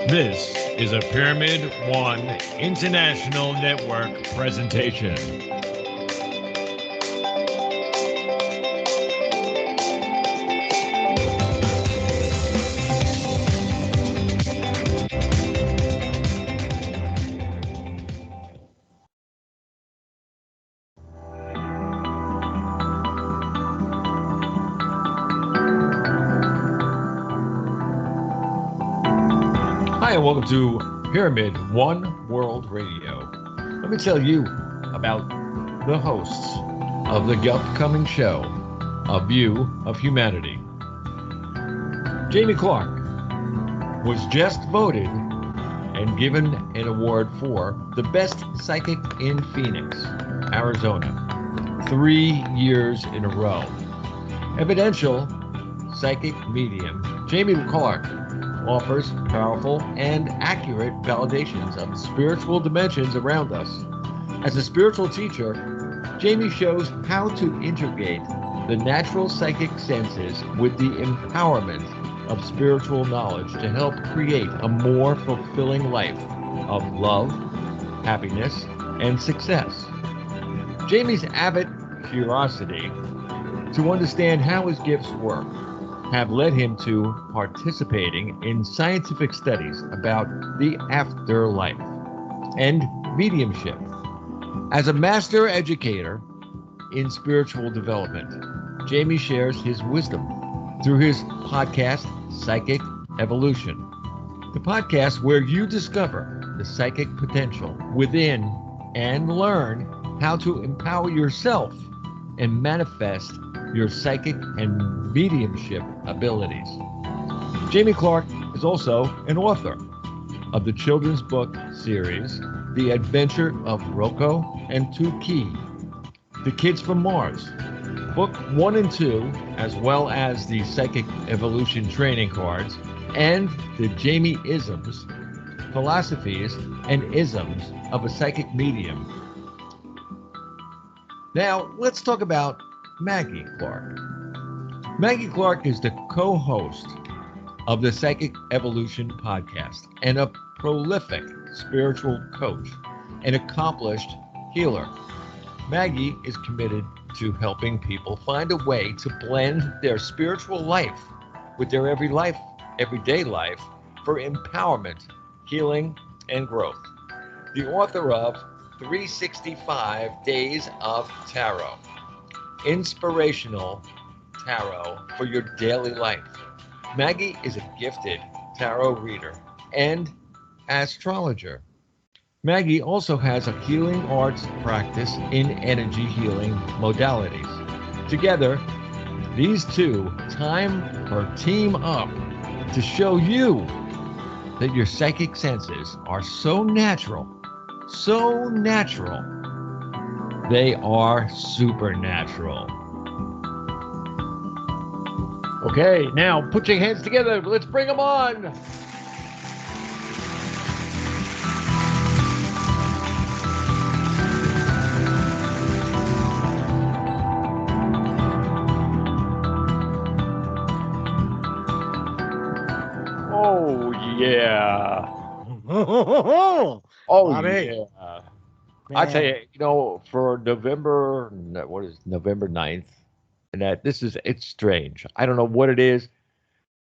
This is a Pyramid One International Network presentation. Hi, and welcome to Pyramid One World Radio. Let me tell you about the hosts of the upcoming show, A View of Humanity. Jamie Clark was just voted and given an award for the best psychic in Phoenix, Arizona, 3 years in a row. Evidential psychic medium Jamie Clark offers powerful and accurate validations of the spiritual dimensions around us. As a spiritual teacher, Jamie shows how to integrate the natural psychic senses with the empowerment of spiritual knowledge to help create a more fulfilling life of love, happiness, and success. Jamie's avid curiosity to understand how his gifts work have led him to participating in scientific studies about the afterlife and mediumship. As a master educator in spiritual development, Jamie shares his wisdom through his podcast, Psychic Evolution, the podcast where you discover the psychic potential within and learn how to empower yourself and manifest your psychic and mediumship abilities. Jamie Clark is also an author of the children's book series, The Adventure of Rocco and Tuki, The Kids from Mars, Book 1 and 2, as well as the Psychic Evolution Training Cards, and the Jamie Isms, Philosophies and Isms of a Psychic Medium. Now, let's talk about Maggie Clark. Maggie Clark is the co-host of the Psychic Evolution podcast and a prolific spiritual coach, an accomplished healer. Maggie is committed to helping people find a way to blend their spiritual life with their everyday life for empowerment, healing, and growth. The author of 365 Days of Tarot, Inspirational Tarot for your daily life. Maggie is a gifted tarot reader and astrologer. Maggie also has a healing arts practice in energy healing modalities. Together, these two team up to show you that your psychic senses are so natural, they are supernatural. Okay, now put your hands together. Let's bring them on. Oh, yeah. Oh, Bobby. yeah. I tell you, for November 9th, and it's strange. I don't know what it is.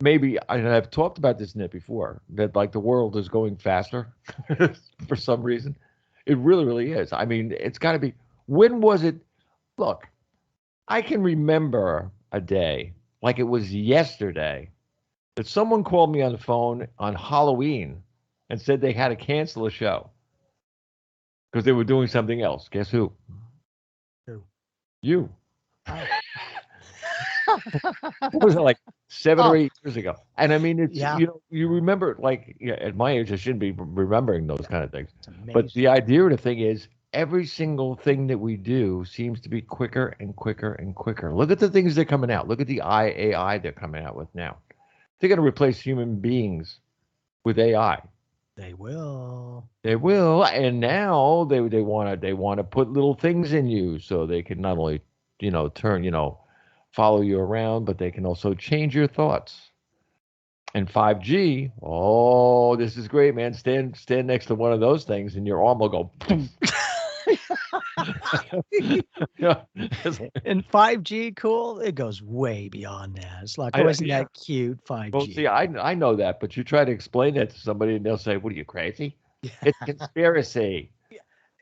Maybe I've talked about this, Nick, before, that like the world is going faster for some reason. It really, really is. I mean, it's got to be. When was it? Look, I can remember a day like it was yesterday that someone called me on the phone on Halloween and said they had to cancel a show because they were doing something else. Guess who? Who? You. What was it, like 7 or 8 years ago? And I mean, it's you remember, like, at my age, I shouldn't be remembering those kind of things. But the idea of the thing is, every single thing that we do seems to be quicker and quicker and quicker. Look at the things that are coming out. Look at the AI they're coming out with now. They're going to replace human beings with AI. They will. They will, and now they want to put little things in you so they can not only follow you around, but they can also change your thoughts. And 5G, oh, this is great, man. Stand next to one of those things, and your arm will go. Yeah, And 5G, cool. It goes way beyond that. It's like, I, oh, isn't yeah. that cute? Well, see, 5G. I know that, but you try to explain that to somebody, and they'll say, "What are you crazy? It's conspiracy."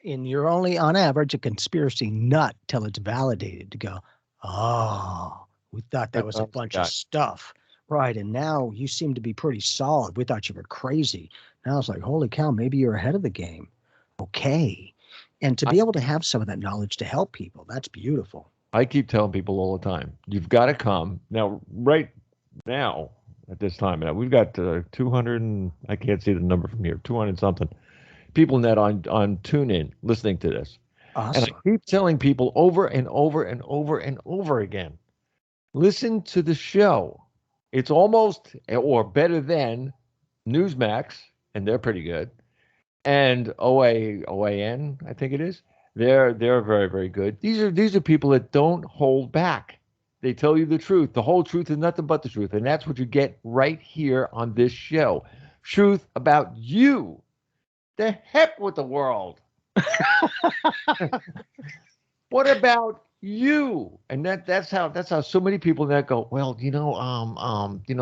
And you're only on average a conspiracy nut till it's validated to go, oh, we thought that That's was a honest to bunch of God. stuff. Right. And now you seem to be pretty solid. We thought you were crazy. Now it's like, holy cow, maybe you're ahead of the game. Okay. And to I, be able to have some of that knowledge to help people, that's beautiful. I keep telling people all the time, you've got to come now. Right now, at this time, now we've got 200, and I can't see the number from here, 200 something people net on TuneIn listening to this. And I Awesome. keep telling people over and over and over and over again, listen to the show. It's almost or better than Newsmax, and they're pretty good. And OAN, I think it is. They're very, very good. These are people that don't hold back. They tell you the truth. The whole truth and nothing but the truth. And that's what you get right here on this show. Truth about you. The heck with the world. What about you? And that's how so many people that go, well,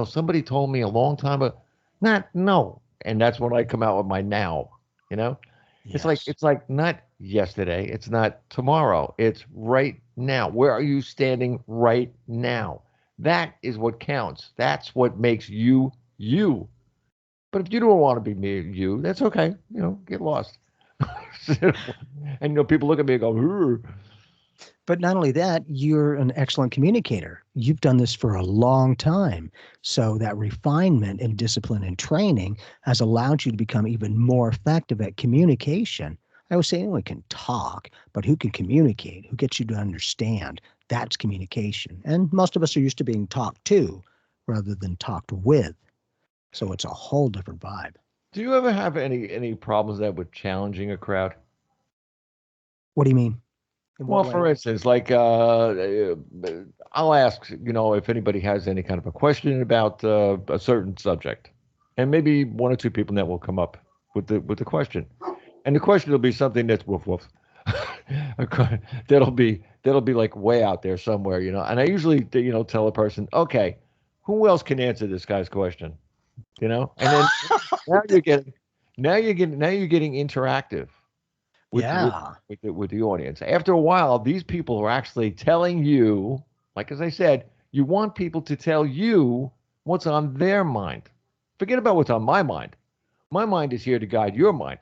somebody told me a long time ago. Not no. And that's when I come out with my now, you know? Yes. It's like not yesterday, it's not tomorrow. It's right now. Where are you standing right now? That is what counts. That's what makes you you. But if you don't want to be me, you, that's okay. Get lost. And people look at me and go, "Ugh." But not only that, you're an excellent communicator. You've done this for a long time. So that refinement and discipline and training has allowed you to become even more effective at communication. I always say anyone can talk, but who can communicate? Who gets you to understand? That's communication. And most of us are used to being talked to rather than talked with. So it's a whole different vibe. Do you ever have any problems that with challenging a crowd? What do you mean? In what Well, for way? instance, like I'll ask, if anybody has any kind of a question about a certain subject, and maybe one or two people that will come up with the question, and the question will be something that's woof woof. That'll be like way out there somewhere. And I usually tell a person, okay, who else can answer this guy's question. And then now you're getting now you're getting interactive with with Yeah. with the audience. After a while, these people are actually telling you, like as I said, you want people to tell you what's on their mind. Forget about what's on my mind. My mind is here to guide your mind.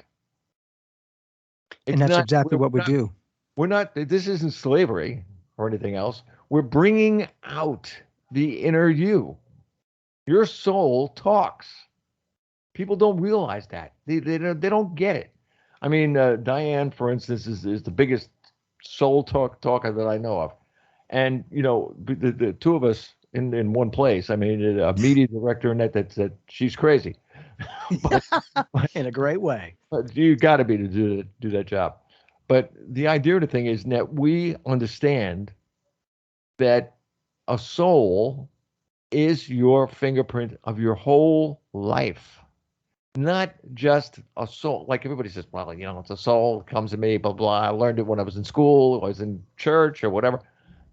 And It's that's not exactly we're what we not do. we're not this isn't slavery or anything else. We're bringing out the inner you. Your soul talks. People don't realize that. They don't get it. I mean, Diane, for instance, is the biggest soul talker that I know of, and the two of us in one place. I mean, a media director and that she's crazy, but, but In a great way. but you got to be to do that job. But the idea of the thing is that we understand that a soul is your fingerprint of your whole life, not just a soul. Like everybody says, well, it's a soul, it comes to me, blah, blah. I learned it when I was in school, I was in church or whatever.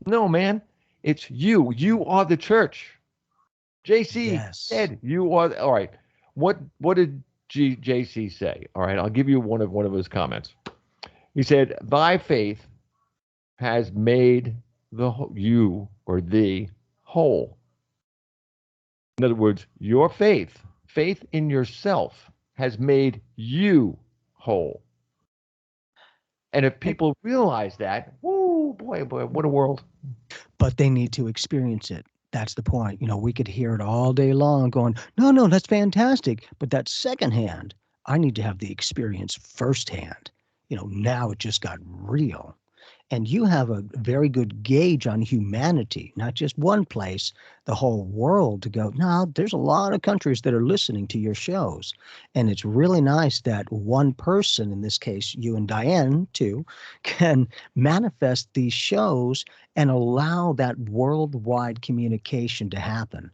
No, man, it's you. You are the church. JC Yes. said you are. All right. What did JC say? All right. I'll give you one of his comments. He said, thy faith has made you or the whole. In other words, your faith in yourself has made you whole. And if And, people realize that, whoo, boy, what a world. but they need to experience it. That's the point. We could hear it all day long going, no, no, that's fantastic. But that's secondhand. I need to have the experience firsthand. Now it just got real. And you have a very good gauge on humanity, not just one place, the whole world to go, no, there's a lot of countries that are listening to your shows. And it's really nice that one person, in this case, you and Diane too, can manifest these shows and allow that worldwide communication to happen.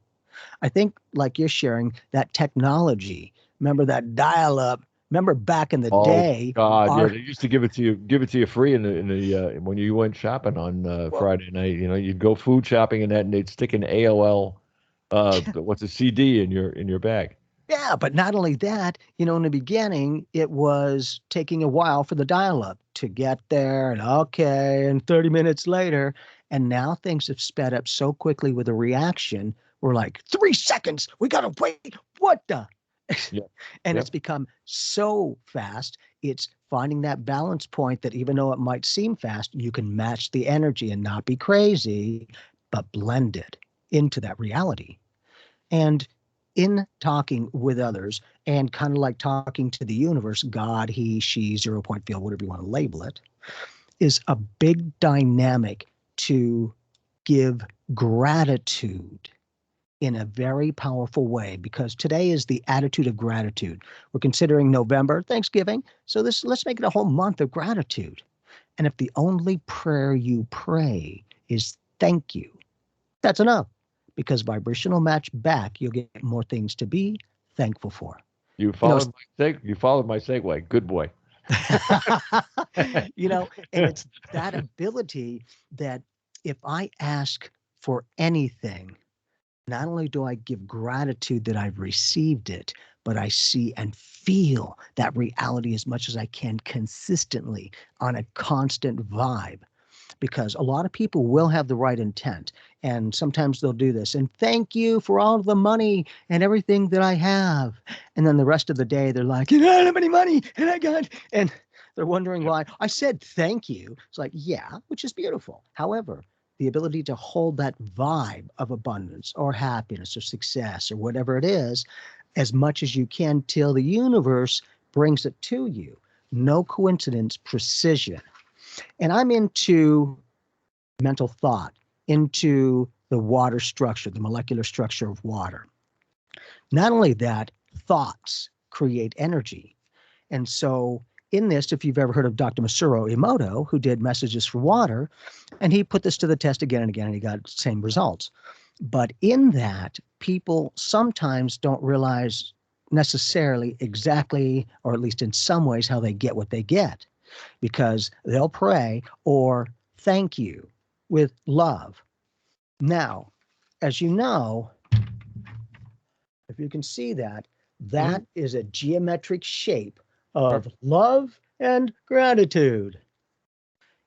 I think, like you're sharing, that technology, remember that dial up, remember back in the Oh day, God, yeah, our, they used to give it to you free in the when you went shopping on well, Friday night. You know, you'd go food shopping and that, and they'd stick an AOL, what's a CD in your bag. yeah, but not only that, in the beginning, it was taking a while for the dial up to get there, and okay, and 30 minutes later. And now things have sped up so quickly with a reaction. We're like, 3 seconds, we got to wait. What the? Yeah, And yeah. it's become so fast. It's finding that balance point that even though it might seem fast, you can match the energy and not be crazy, but blend it into that reality. And in talking with others and kind of like talking to the universe, God, he, she, 0 point field, whatever you want to label it, is a big dynamic to give gratitude in a very powerful way, because today is the attitude of gratitude. We're considering November, Thanksgiving. So let's make it a whole month of gratitude. And if the only prayer you pray is thank you, that's enough, because vibrational match back, you'll get more things to be thankful for. You You know, followed you followed my segue. Good boy. and it's that ability that if I ask for anything, not only do I give gratitude that I've received it, but I see and feel that reality as much as I can consistently on a constant vibe, because a lot of people will have the right intent, and sometimes they'll do this and thank you for all of the money and everything that I have, and then the rest of the day they're like, I don't have any money and they're wondering Yep. why I said thank you. It's like, yeah, which is beautiful. However, the ability to hold that vibe of abundance or happiness or success or whatever it is as much as you can till the universe brings it to you. No coincidence, precision. And I'm into mental thought, into the water structure, the molecular structure of water. Not only that, thoughts create energy. And so, in this, if you've ever heard of Dr. Masaru Emoto, who did Messages for Water, and he put this to the test again and again, and he got the same results. But in that, people sometimes don't realize necessarily exactly, or at least in some ways, how they get what they get, because they'll pray or thank you with love. Now, as you know, if you can see that, Mhm. that is a geometric shape of love and gratitude.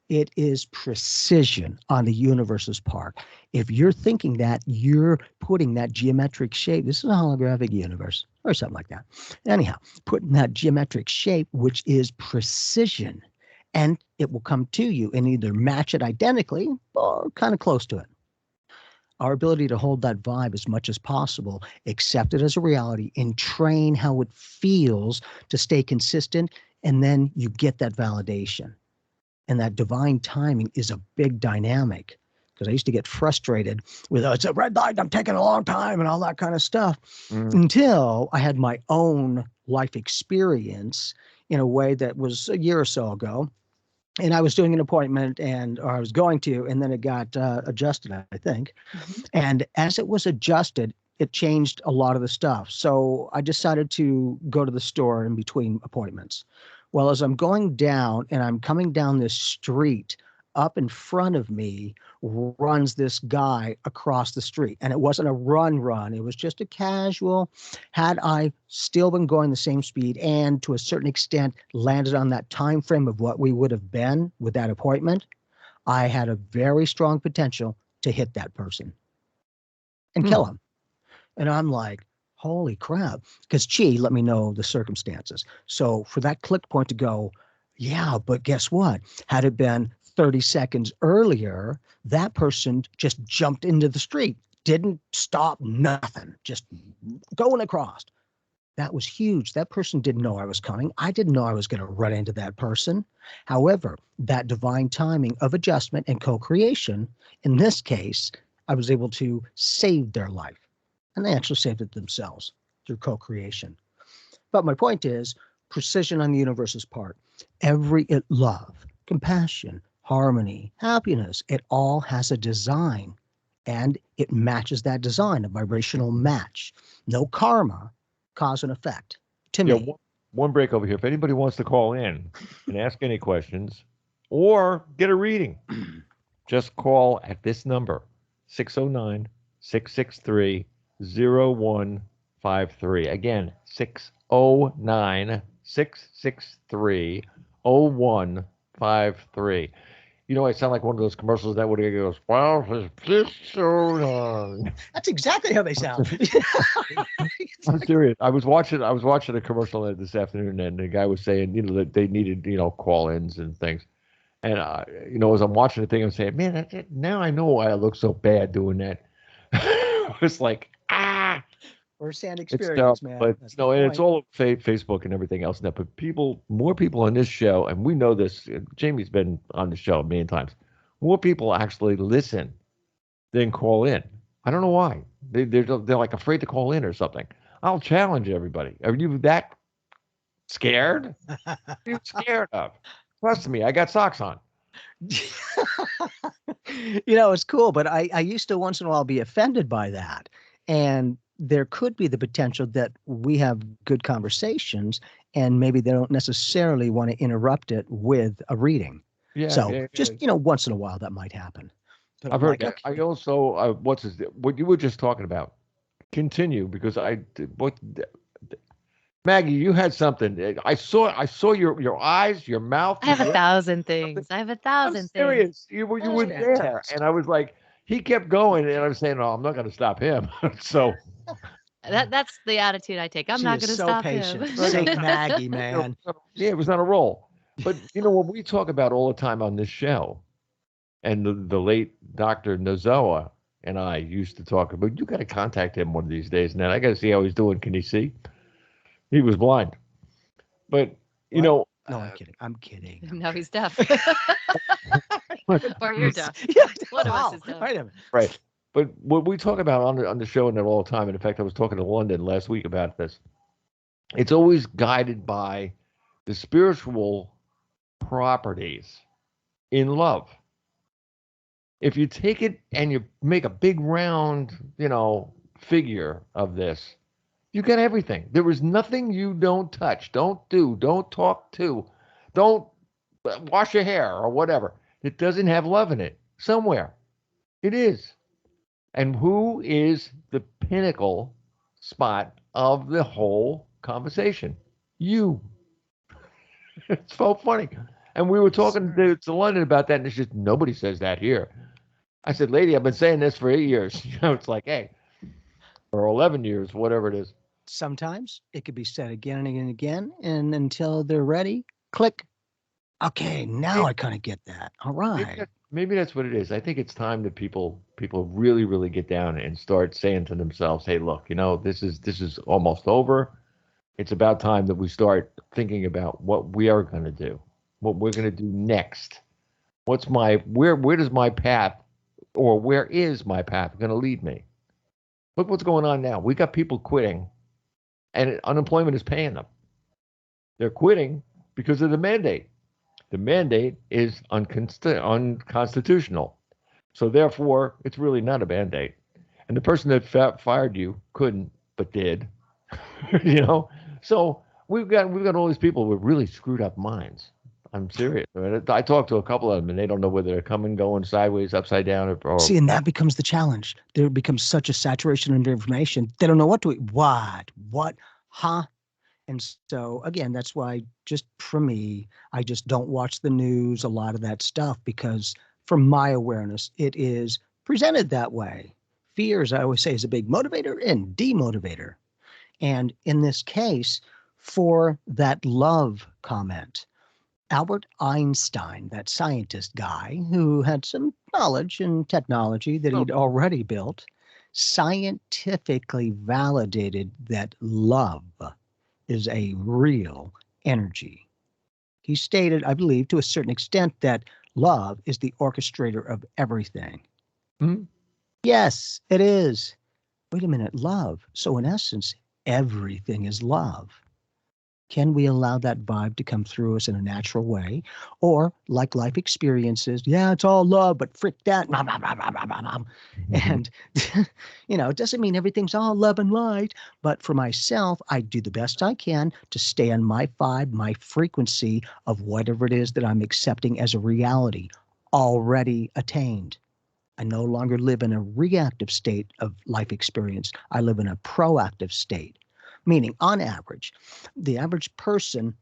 It is precision on the universe's part. If you're thinking that, you're putting that geometric shape. This is a holographic universe or something like that. Anyhow, putting that geometric shape, which is precision, and it will come to you and either match it identically or kind of close to it. Our ability to hold that vibe as much as possible, accept it as a reality, and train how it feels to stay consistent. And then you get that validation. And that divine timing is a big dynamic, because I used to get frustrated with, it's a red light, I'm taking a long time, and all that kind of stuff, Mhm. until I had my own life experience in a way that was a year or so ago. And I was doing an appointment, or I was going to, and then it got adjusted, I think. And as it was adjusted, it changed a lot of the stuff. So I decided to go to the store in between appointments. Well, as I'm going down and I'm coming down this street, up in front of me runs this guy across the street. And it wasn't a run, it was just a casual. Had I still been going the same speed and to a certain extent landed on that time frame of what we would have been with that appointment, I had a very strong potential to hit that person and Hmm. kill him. And I'm like, holy crap. Because Chi let me know the circumstances. So for that click point to go, yeah, but guess what? Had it been 30 seconds earlier, that person just jumped into the street, didn't stop, nothing, just going across. That was huge. That person didn't know I was coming. I didn't know I was going to run into that person. However, that divine timing of adjustment and co creation, in this case, I was able to save their life. And they actually saved it themselves through co creation. But my point is precision on the universe's part. Love, compassion, harmony, happiness, it all has a design. and it matches that design, a vibrational match. No karma, cause and effect to Yeah, me. one break over here. If anybody wants to call in and ask any questions or get a reading, just call at this number, 609 663 0153. Again, 609 663 0153. You know, I sound like one of those commercials that would goes, well, this so long. That's exactly how they sound. I'm serious. I was watching a commercial this afternoon, and the guy was saying, that they needed, call-ins and things. And as I'm watching the thing, I'm saying, man, now I know why I look so bad doing that. It's like, First-hand it's tough, experience, man. but That's and it's point. all Facebook and everything else now. But more people on this show, and we know this. Jamie's been on the show a million times. More people actually listen than call in. I don't know why. They're like afraid to call in or something. I'll challenge everybody. Are you that scared? What are you scared of? Trust me, I got socks on. It's cool, but I used to once in a while be offended by that. And there could be the potential that we have good conversations and maybe they don't necessarily want to interrupt it with a reading. Yeah, So yeah, just, yeah. once in a while that might happen. But I've I'm heard like, that. okay. I also, what you were just talking about. Continue because Maggie, you had something. I saw your eyes, your mouth. I have a Your thousand something. things. I have a I'm thousand things. serious. You were That's there, fantastic. and I was like, he kept going, and I was saying, no, I'm not going to stop him. So That's the attitude I take. I'm She not is going to so stop patient. him. Saint Maggie, man. yeah, it was on a roll. But what we talk about all the time on this show, and the late Dr. Nozoa and I used to talk about. You got to contact him one of these days, and then I got to see how he's doing. Can he see? He was blind, but What? No, I'm kidding. I'm kidding. No, he's deaf. but Or you're deaf. Yeah, One of us wow. is deaf. Wait a minute. right. But what we talk about on the show and all the time, and in fact, I was talking to London last week about this. It's always guided by the spiritual properties in love. If you take it and you make a big round, figure of this, you get everything. There is nothing you don't touch, don't do, don't talk to, don't wash your hair or whatever. It doesn't have love in it somewhere. It is. And who is the pinnacle spot of the whole conversation? You. It's so funny. And we were talking to London about that, and it's just nobody says that here. I said, lady, I've been saying this for 8 years. It's like, hey, or 11 years, whatever it is. Sometimes it could be said again and again and again, and until they're ready, click. Okay, now I kind of get that. All right. Maybe that's what it is. I think it's time that people really, really get down and start saying to themselves, hey, look, this is almost over. It's about time that we start thinking about what we are going to do, what we're going to do next. Where does my path, or where is my path going to lead me? Look what's going on now. We got people quitting, and unemployment is paying them. They're quitting because of the mandate. The mandate is unconstitutional. So therefore, it's really not a mandate. And the person that fired you couldn't, but did. So we've got all these people with really screwed up minds. I'm serious. I talked to a couple of them, and they don't know whether they're coming, going sideways, upside down, or See, and that becomes the challenge. There becomes such a saturation of information. They don't know what to eat. What, huh? And so, again, that's why just for me, I just don't watch the news, a lot of that stuff, because from my awareness, it is presented that way. Fear, as I always say, is a big motivator and demotivator. And in this case, for that love comment, Albert Einstein, that scientist guy who had some knowledge and technology that he'd already built, scientifically validated that love is a real energy. He stated, I believe, to a certain extent, that love is the orchestrator of everything. Mhm. Yes, it is. Wait a minute, love. So in essence, everything is love. Can we allow that vibe to come through us in a natural way? Or like life experiences, yeah, it's all love, but frick that. Blah, blah, blah, blah, blah, blah, blah. And, it doesn't mean everything's all love and light. But for myself, I do the best I can to stay on my vibe, my frequency of whatever it is that I'm accepting as a reality already attained. I no longer live in a reactive state of life experience. I live in a proactive state, meaning on average, the average person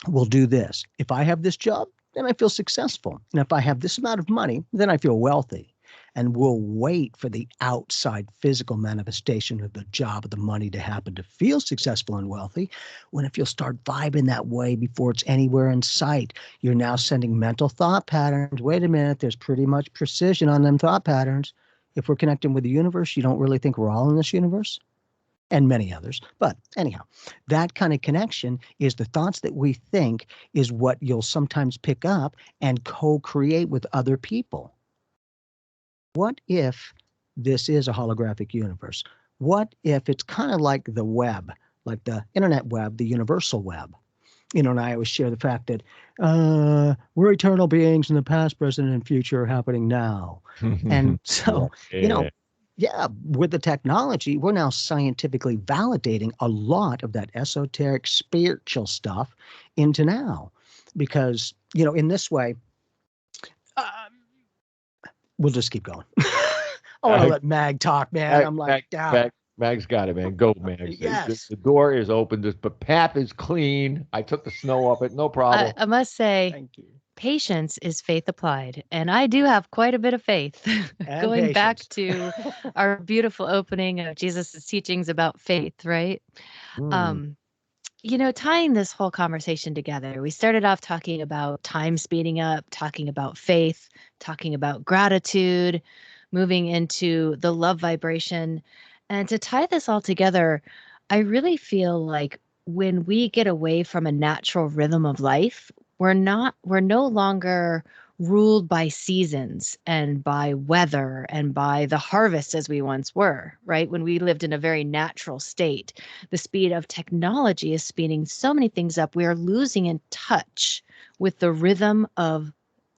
will do this. If I have this job, then I feel successful. And if I have this amount of money, then I feel wealthy. And we'll wait for the outside physical manifestation of the job or the money to happen to feel successful and wealthy. When if you'll start vibing that way before it's anywhere in sight, you're now sending mental thought patterns. Wait a minute, there's pretty much precision on them thought patterns. If we're connecting with the universe, you don't really think we're all in this universe? And many others. But anyhow, that kind of connection is the thoughts that we think is what you'll sometimes pick up and co-create with other people. What if this is a holographic universe? What if it's kind of like the web, like the internet web, the universal web? And I always share the fact that we're eternal beings and the past, present, and future are happening now. And so, yeah, with the technology, we're now scientifically validating a lot of that esoteric spiritual stuff into now. Because, in this way, we'll just keep going. I want to let Mag talk, man. I'm like, Mag's got it, man. Go, Mag. Yes. The door is open. The path is clean. I took the snow off it. No problem. I must say, Thank you. patience is faith applied. And I do have quite a bit of faith. Going back to our beautiful opening of Jesus' teachings about faith, right? Tying this whole conversation together, we started off talking about time speeding up, talking about faith, talking about gratitude, moving into the love vibration. And to tie this all together, I really feel like when we get away from a natural rhythm of life, we're no longer ruled by seasons and by weather and by the harvest as we once were, right? When we lived in a very natural state, the speed of technology is speeding so many things up. We are losing in touch with the rhythm of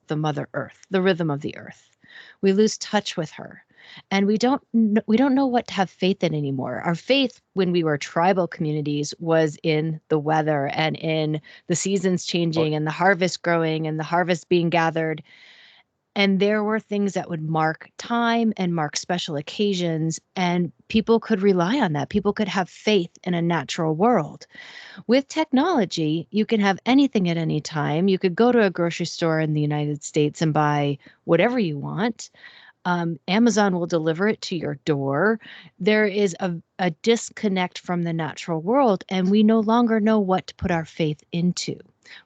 the Mother Earth, the rhythm of the earth. We lose touch with her. And we don't know what to have faith in anymore. Our faith when we were tribal communities was in the weather and in the seasons changing and the harvest growing and the harvest being gathered. And there were things that would mark time and mark special occasions, and people could rely on that. People could have faith in a natural world. With technology, you can have anything at any time. You could go to a grocery store in the United States and buy whatever you want. Amazon will deliver it to your door. There is a disconnect from the natural world, and we no longer know what to put our faith into.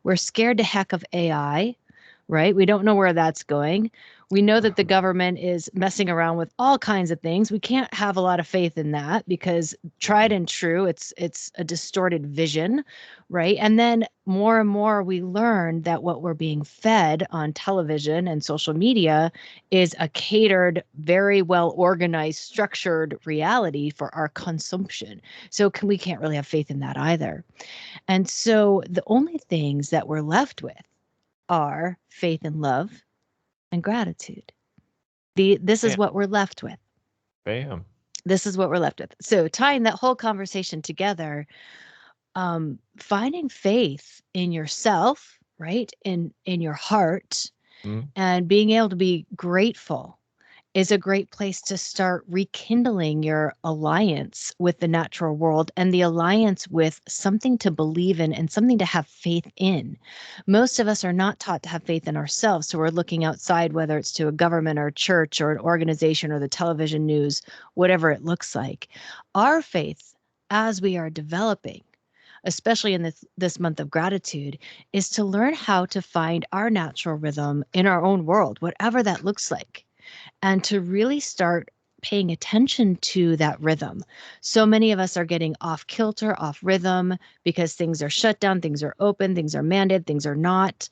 We're scared to heck of AI, right? We don't know where that's going. We know that the government is messing around with all kinds of things. We can't have a lot of faith in that because tried and true, it's a distorted vision, right? And then more and more we learn that what we're being fed on television and social media is a catered, very well organized, structured reality for our consumption. So we can't really have faith in that either. And so the only things that we're left with are faith and love and gratitude. This is what we're left with. Bam. This is what we're left with. So tying that whole conversation together, finding faith in yourself, right? In your heart, and being able to be grateful is a great place to start rekindling your alliance with the natural world and the alliance with something to believe in and something to have faith in. Most of us are not taught to have faith in ourselves. So we're looking outside, whether it's to a government or a church or an organization or the television news, whatever it looks like. Our faith, as we are developing, especially in this month of gratitude, is to learn how to find our natural rhythm in our own world, whatever that looks like. And to really start paying attention to that rhythm. So many of us are getting off kilter, off rhythm, because things are shut down, things are open, things are mandated, things are not.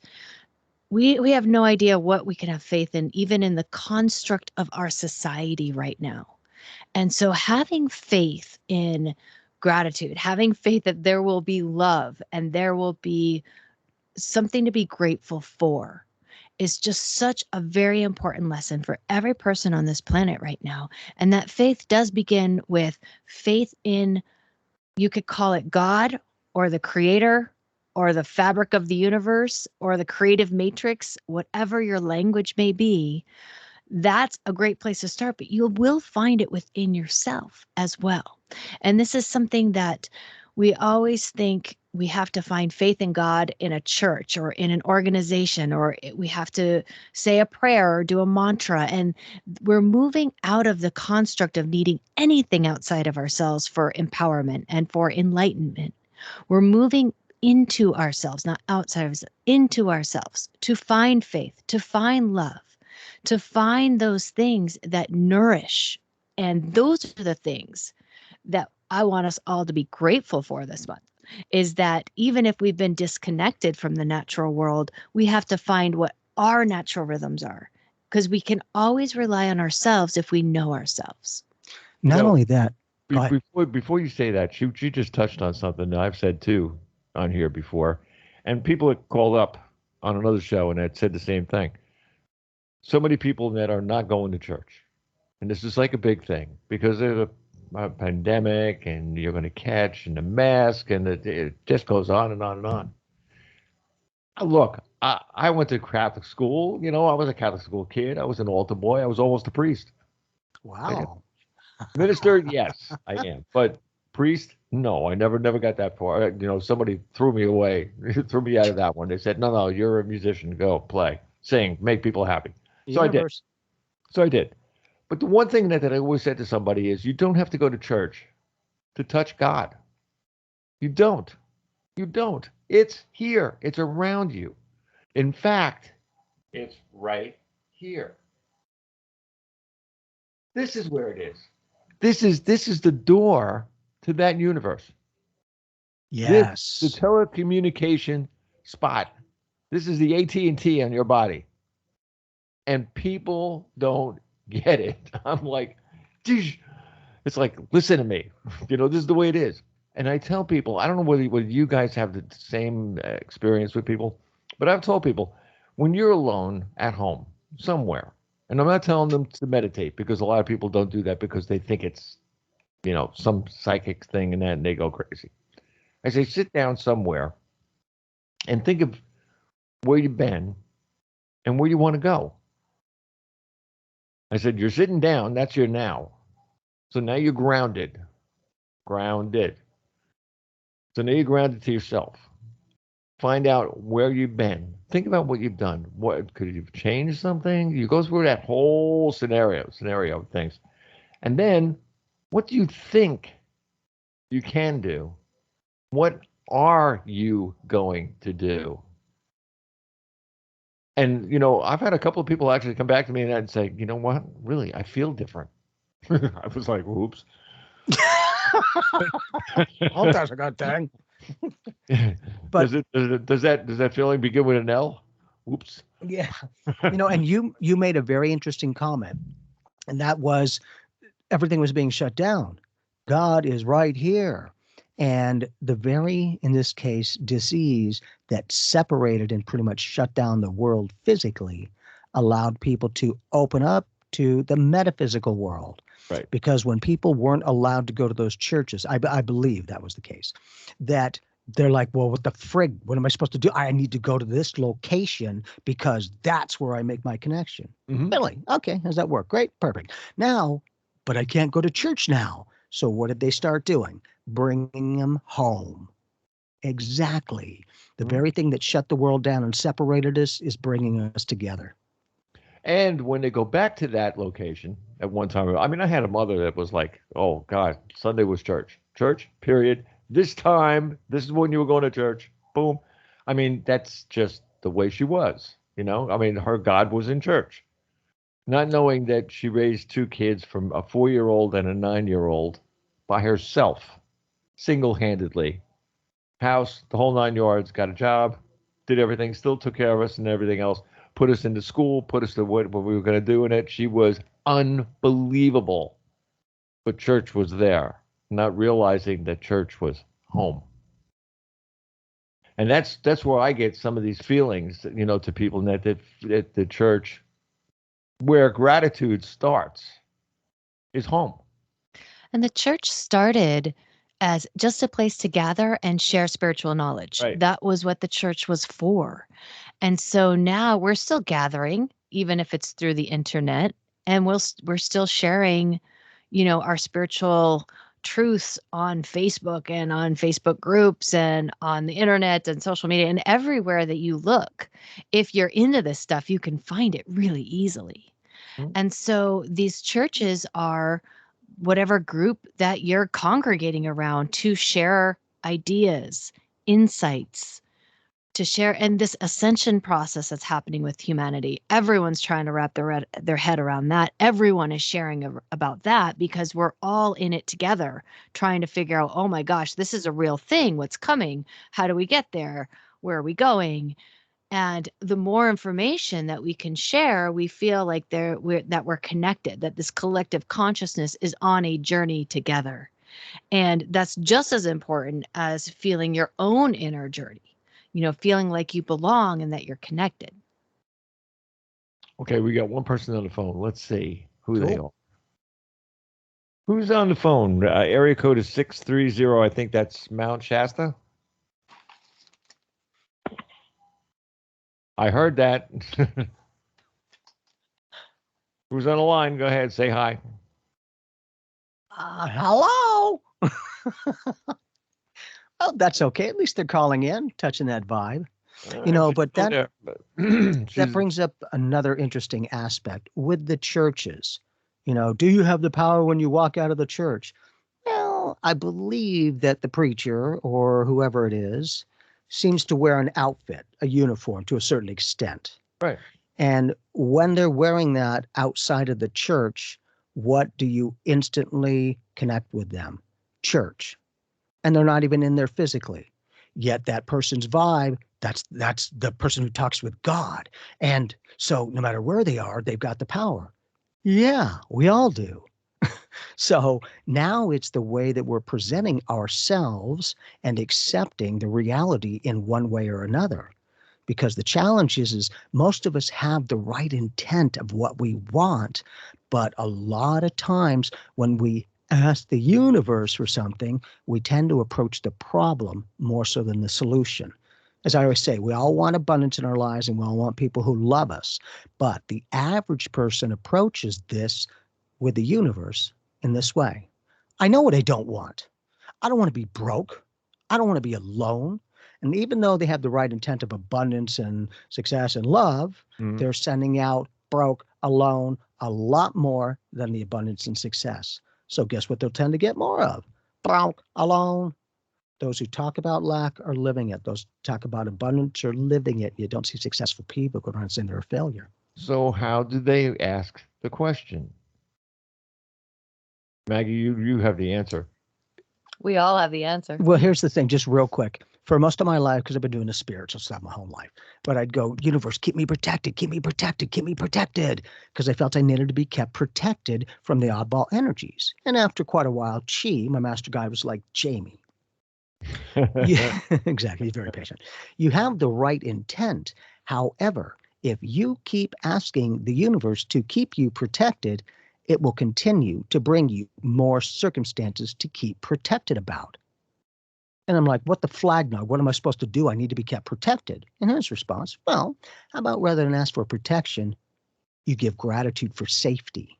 We have no idea what we can have faith in, even in the construct of our society right now. And so having faith in gratitude, having faith that there will be love and there will be something to be grateful for, is just such a very important lesson for every person on this planet right now. And that faith does begin with faith in, you could call it God or the creator or the fabric of the universe or the creative matrix, whatever your language may be. That's a great place to start, but you will find it within yourself as well. And this is something that we always think we have to find faith in God in a church or in an organization, or we have to say a prayer or do a mantra. And we're moving out of the construct of needing anything outside of ourselves for empowerment and for enlightenment. We're moving into ourselves, not outside of us, into ourselves to find faith, to find love, to find those things that nourish. And those are the things that I want us all to be grateful for this month, is that even if we've been disconnected from the natural world, we have to find what our natural rhythms are, because we can always rely on ourselves if we know ourselves. Not only that, go ahead. Before you say that, she just touched on something that I've said too on here before, and people had called up on another show and had said the same thing. So many people that are not going to church, and this is like a big thing because there's a pandemic, and you're going to catch, and the mask, and it just goes on and on and on. Look, I went to Catholic school. You know, I was a Catholic school kid. I was an altar boy. I was almost a priest. Wow. Minister, yes, I am. But priest, no, I never got that far. You know, somebody threw me away, threw me out of that one. They said, no, you're a musician. Go play, sing, make people happy. So I did. So I did. But the one thing that I always said to somebody is, you don't have to go to church to touch God. You don't. You don't. It's here. It's around you. In fact, it's right here. This is where it is. This is the door to that universe. Yes. This, the telecommunication spot. This is the AT&T on your body. And people don't get it. I'm like, Dish. It's like, listen to me. You know, this is the way it is. And I tell people, I don't know whether you guys have the same experience with people, but I've told people, when you're alone at home somewhere, and I'm not telling them to meditate, because a lot of people don't do that because they think it's, you know, some psychic thing and that, and they go crazy. I say, sit down somewhere and think of where you've been and where you want to go. I said, you're sitting down, that's your now. So now you're grounded. Grounded. So now you're grounded to yourself. Find out where you've been. Think about what you've done. What could you have changed something? You go through that whole scenario of things. And then what do you think you can do? What are you going to do? And, you know, I've had a couple of people actually come back to me and say, you know what? Really, I feel different. I was like, whoops. Oh, that's a good thing. But does that feeling begin with an L? Oops. Yeah. You know, and you made a very interesting comment, and that was everything was being shut down. God is right here. And the very, in this case, disease that separated and pretty much shut down the world physically allowed people to open up to the metaphysical world. Right. Because when people weren't allowed to go to those churches, I believe that was the case, that they're like, well, what the frig? What am I supposed to do? I need to go to this location because that's where I make my connection. Mm-hmm. Really? Okay. How's that work? Great. Perfect. Now, but I can't go to church now. So what did they start doing? Bringing them home. Exactly. The very thing that shut the world down and separated us is bringing us together. And when they go back to that location at one time, I mean, I had a mother that was like, oh, God, Sunday was church. Church, period. This time, this is when you were going to church. Boom. I mean, that's just the way she was, you know? I mean, her God was in church. Not knowing that she raised two kids, from a 4-year-old and a 9-year-old, by herself, single-handedly. House, the whole 9 yards, got a job, did everything, still took care of us and everything else. Put us into school, put us to what we were going to do in it. She was unbelievable. But church was there. not realizing that church was home. And that's where I get some of these feelings, you know, to people that the church, where gratitude starts, is home. And the church started as just a place to gather and share spiritual knowledge. Right. That was what the church was for. And so now we're still gathering, even if it's through the internet, and we're still sharing, you know, our spiritual truths on Facebook and on Facebook groups and on the internet and social media and everywhere that you look. If you're into this stuff, you can find it really easily. Mhm. And so these churches are whatever group that you're congregating around to share ideas, insights, to share and this ascension process that's happening with humanity. Everyone's trying to wrap their head around that. Everyone is sharing about that because we're all in it together, trying to figure out, oh my gosh, this is a real thing. What's coming? How do we get there? Where are we going? And the more information that we can share, we feel like that we're connected, that this collective consciousness is on a journey together. And that's just as important as feeling your own inner journey, you know, feeling like you belong and that you're connected. Okay, we got one person on the phone. Let's see who they Cool. are. Who's on the phone? Area code is 630. I think that's Mount Shasta. I heard that. Who's on the line? Go ahead, say hi. Hello. Oh, that's okay. At least they're calling in, touching that vibe. You know, She's but still that there, but that she's brings up another interesting aspect with the churches. You know, do you have the power when you walk out of the church? Well, I believe that the preacher or whoever it is seems to wear an outfit, a uniform to a certain extent. right. And when they're wearing that outside of the church, what do you instantly connect with them? Church. And they're not even in there physically. Yet that person's vibe, that's the person who talks with God. And so no matter where they are, they've got the power. Yeah, we all do. So now it's the way that we're presenting ourselves and accepting the reality in one way or another. Because the challenge is most of us have the right intent of what we want, but a lot of times when we ask the universe for something, we tend to approach the problem more so than the solution. As I always say, we all want abundance in our lives and we all want people who love us. But the average person approaches this with the universe in this way. I know what I don't want. I don't want to be broke. I don't want to be alone. And even though they have the right intent of abundance and success and love, Mhm. they're sending out broke, alone, a lot more than the abundance and success. So guess what they'll tend to get more of? Broke, alone. Those who talk about lack are living it. Those who talk about abundance are living it. You don't see successful people go around saying they're a failure. So how do they ask the question? Maggie, you have the answer. We all have the answer. Well, here's the thing, just real quick. For most of my life, because I've been doing the spiritual stuff my whole life, but I'd go, universe, keep me protected, keep me protected, keep me protected, because I felt I needed to be kept protected from the oddball energies. And after quite a while, Chi, my master guide, was like, Jamie. Yeah, exactly. He's very patient. You have the right intent. However, if you keep asking the universe to keep you protected, it will continue to bring you more circumstances to keep protected about. And I'm like, what the flag now? What am I supposed to do? I need to be kept protected. And his response, well, how about rather than ask for protection, you give gratitude for safety.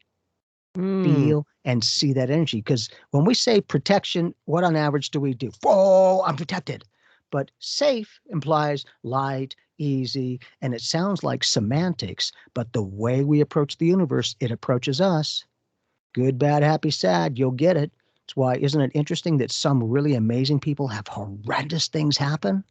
Mm, Feel and see that energy. Because when we say protection, what on average do we do? Oh, I'm protected. But safe implies light, easy, and it sounds like semantics. But the way we approach the universe, it approaches us. Good, bad, happy, sad, you'll get it. That's why, isn't it interesting that some really amazing people have horrendous things happen?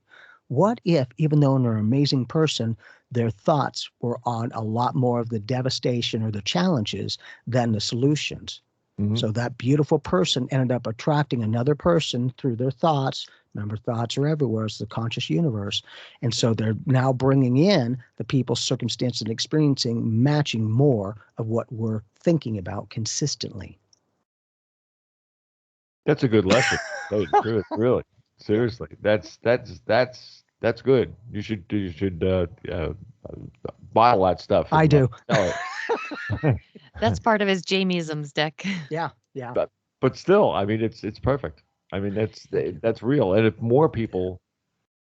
What if, even though they're an amazing person, their thoughts were on a lot more of the devastation or the challenges than the solutions? mhm. So that beautiful person ended up attracting another person through their thoughts. Remember, thoughts are everywhere. It's the conscious universe. And so they're now bringing in the people, circumstances, and experiencing matching more of what we're thinking about consistently. That's a good lesson. Tell you the truth, really. Seriously, that's good. You should bottle that stuff I and do. sell it. That's part of his Jamieisms deck. Yeah, yeah. But still, I mean, it's perfect. I mean, that's real. And if more people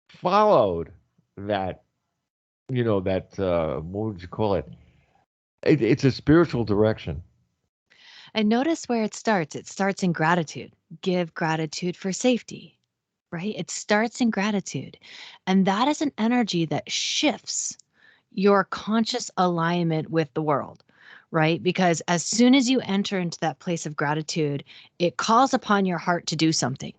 followed that, that what would you call it? It's a spiritual direction. And notice where it starts. It starts in gratitude. Give gratitude for safety, right? It starts in gratitude. And that is an energy that shifts your conscious alignment with the world, right? Because as soon as you enter into that place of gratitude, it calls upon your heart to do something.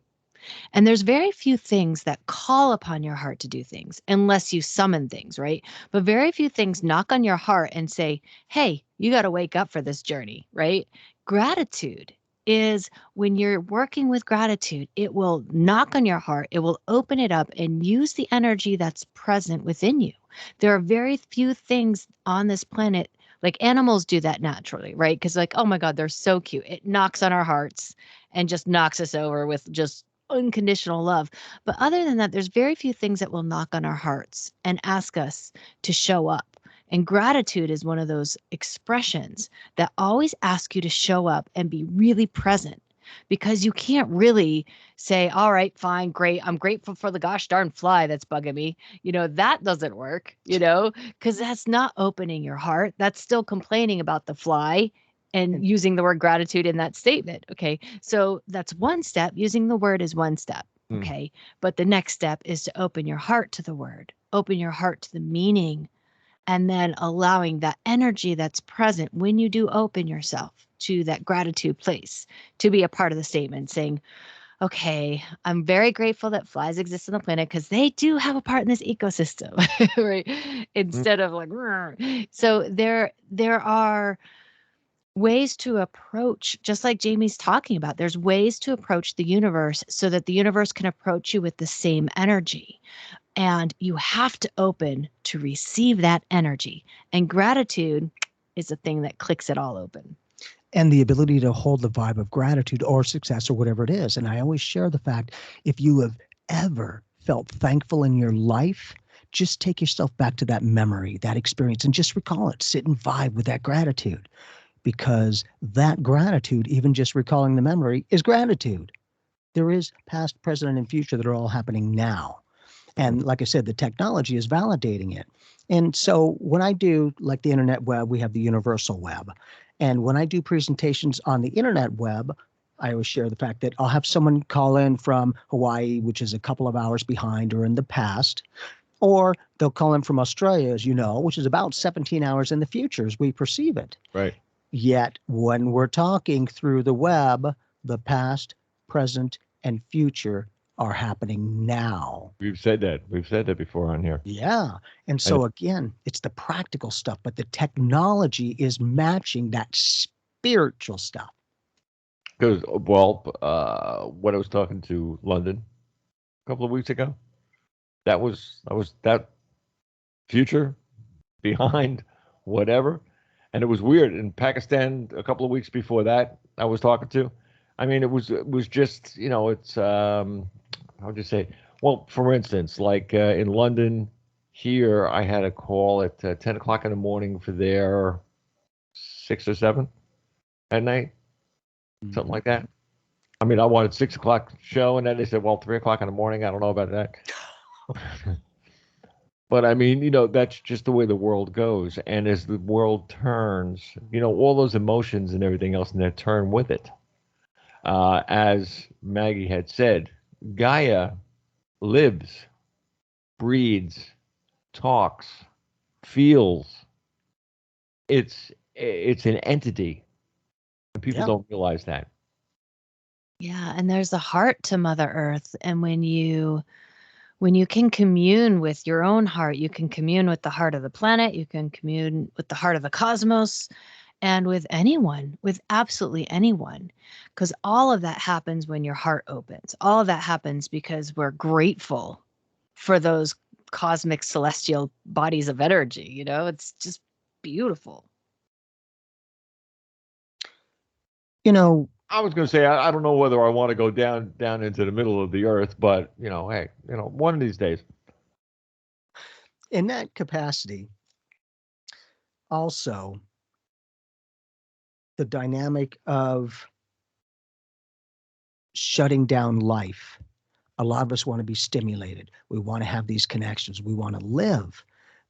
And there's very few things that call upon your heart to do things unless you summon things, right? But very few things knock on your heart and say, hey, you got to wake up for this journey, right? Gratitude is when you're working with gratitude, it will knock on your heart, it will open it up and use the energy that's present within you. There are very few things on this planet. Like animals do that naturally, right? Because, like, oh my God, they're so cute. It knocks on our hearts and just knocks us over with just unconditional love. But other than that, there's very few things that will knock on our hearts and ask us to show up. And gratitude is one of those expressions that always ask you to show up and be really present, because you can't really say, all right, fine, great. I'm grateful for the gosh darn fly that's bugging me. That doesn't work, because that's not opening your heart. That's still complaining about the fly and using the word gratitude in that statement. Okay. So that's one step. Using the word is one step. Okay. But the next step is to open your heart to the word, open your heart to the meaning, and then allowing that energy that's present when you do open yourself to that gratitude place to be a part of the statement, saying, okay, I'm very grateful that flies exist on the planet because they do have a part in this ecosystem, right? Instead of like, "Rrr." So there are ways to approach, just like Jamie's talking about, there's ways to approach the universe so that the universe can approach you with the same energy. And you have to open to receive that energy. And gratitude is the thing that clicks it all open. And the ability to hold the vibe of gratitude or success or whatever it is. And I always share the fact, if you have ever felt thankful in your life, just take yourself back to that memory, that experience, and just recall it. Sit and vibe with that gratitude, because that gratitude, even just recalling the memory, is gratitude. There is past, present, and future that are all happening now. And like I said, the technology is validating it. And so when I do, like the internet web, we have the universal web. And when I do presentations on the internet web, I always share the fact that I'll have someone call in from Hawaii, which is a couple of hours behind or in the past, or they'll call in from Australia, as you know, which is about 17 hours in the future as we perceive it. Right. Yet when we're talking through the web, the past, present, and future are happening now. We've said that. We've said that before on here. Yeah. And so again, it's the practical stuff, but the technology is matching that spiritual stuff. Because, when I was talking to London a couple of weeks ago, that was that future behind whatever. And it was weird. In Pakistan, a couple of weeks before that, I was talking to. I mean, it was just, it's, how would you say? Well, for instance, like in London, here, I had a call at 10 o'clock in the morning for their 6 or 7 at night, something like that. I mean, I wanted 6 o'clock show, and then they said, well, 3 o'clock in the morning. I don't know about that. But I mean, that's just the way the world goes. And as the world turns, all those emotions and everything else, and they turn with it. As Maggie had said, Gaia lives, breeds, talks, feels. It's an entity, and people don't realize that. Yeah, and there's a heart to Mother Earth, and when you can commune with your own heart, you can commune with the heart of the planet, you can commune with the heart of the cosmos, and with anyone, with absolutely anyone, because all of that happens when your heart opens. All of that happens because we're grateful for those cosmic celestial bodies of energy. It's just beautiful. I was going to say, I don't know whether I want to go down into the middle of the earth, but hey, one of these days. In that capacity, also the dynamic of shutting down life. A lot of us want to be stimulated. We want to have these connections. We want to live.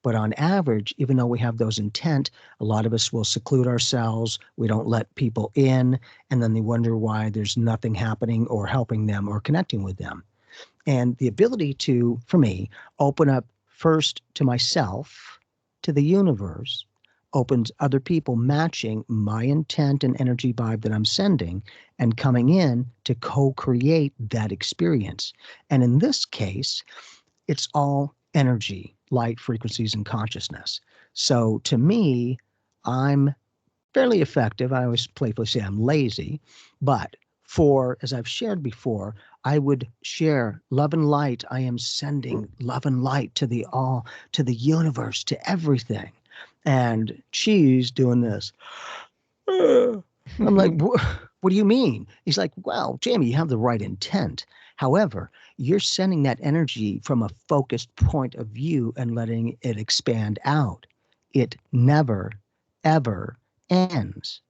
But on average, even though we have those intent, a lot of us will seclude ourselves. We don't let people in. And then they wonder why there's nothing happening or helping them or connecting with them. And the ability to, for me, open up first to myself, to the universe, opens other people matching my intent and energy vibe that I'm sending and coming in to co-create that experience. And in this case, it's all energy, light, frequencies, and consciousness. So to me, I'm fairly effective. I always playfully say I'm lazy, but as I've shared before, I would share love and light. I am sending love and light to the all, to the universe, to everything. And she's doing this. I'm like, what do you mean? He's like, well, Jamie, you have the right intent. However, you're sending that energy from a focused point of view and letting it expand out. It never, ever ends.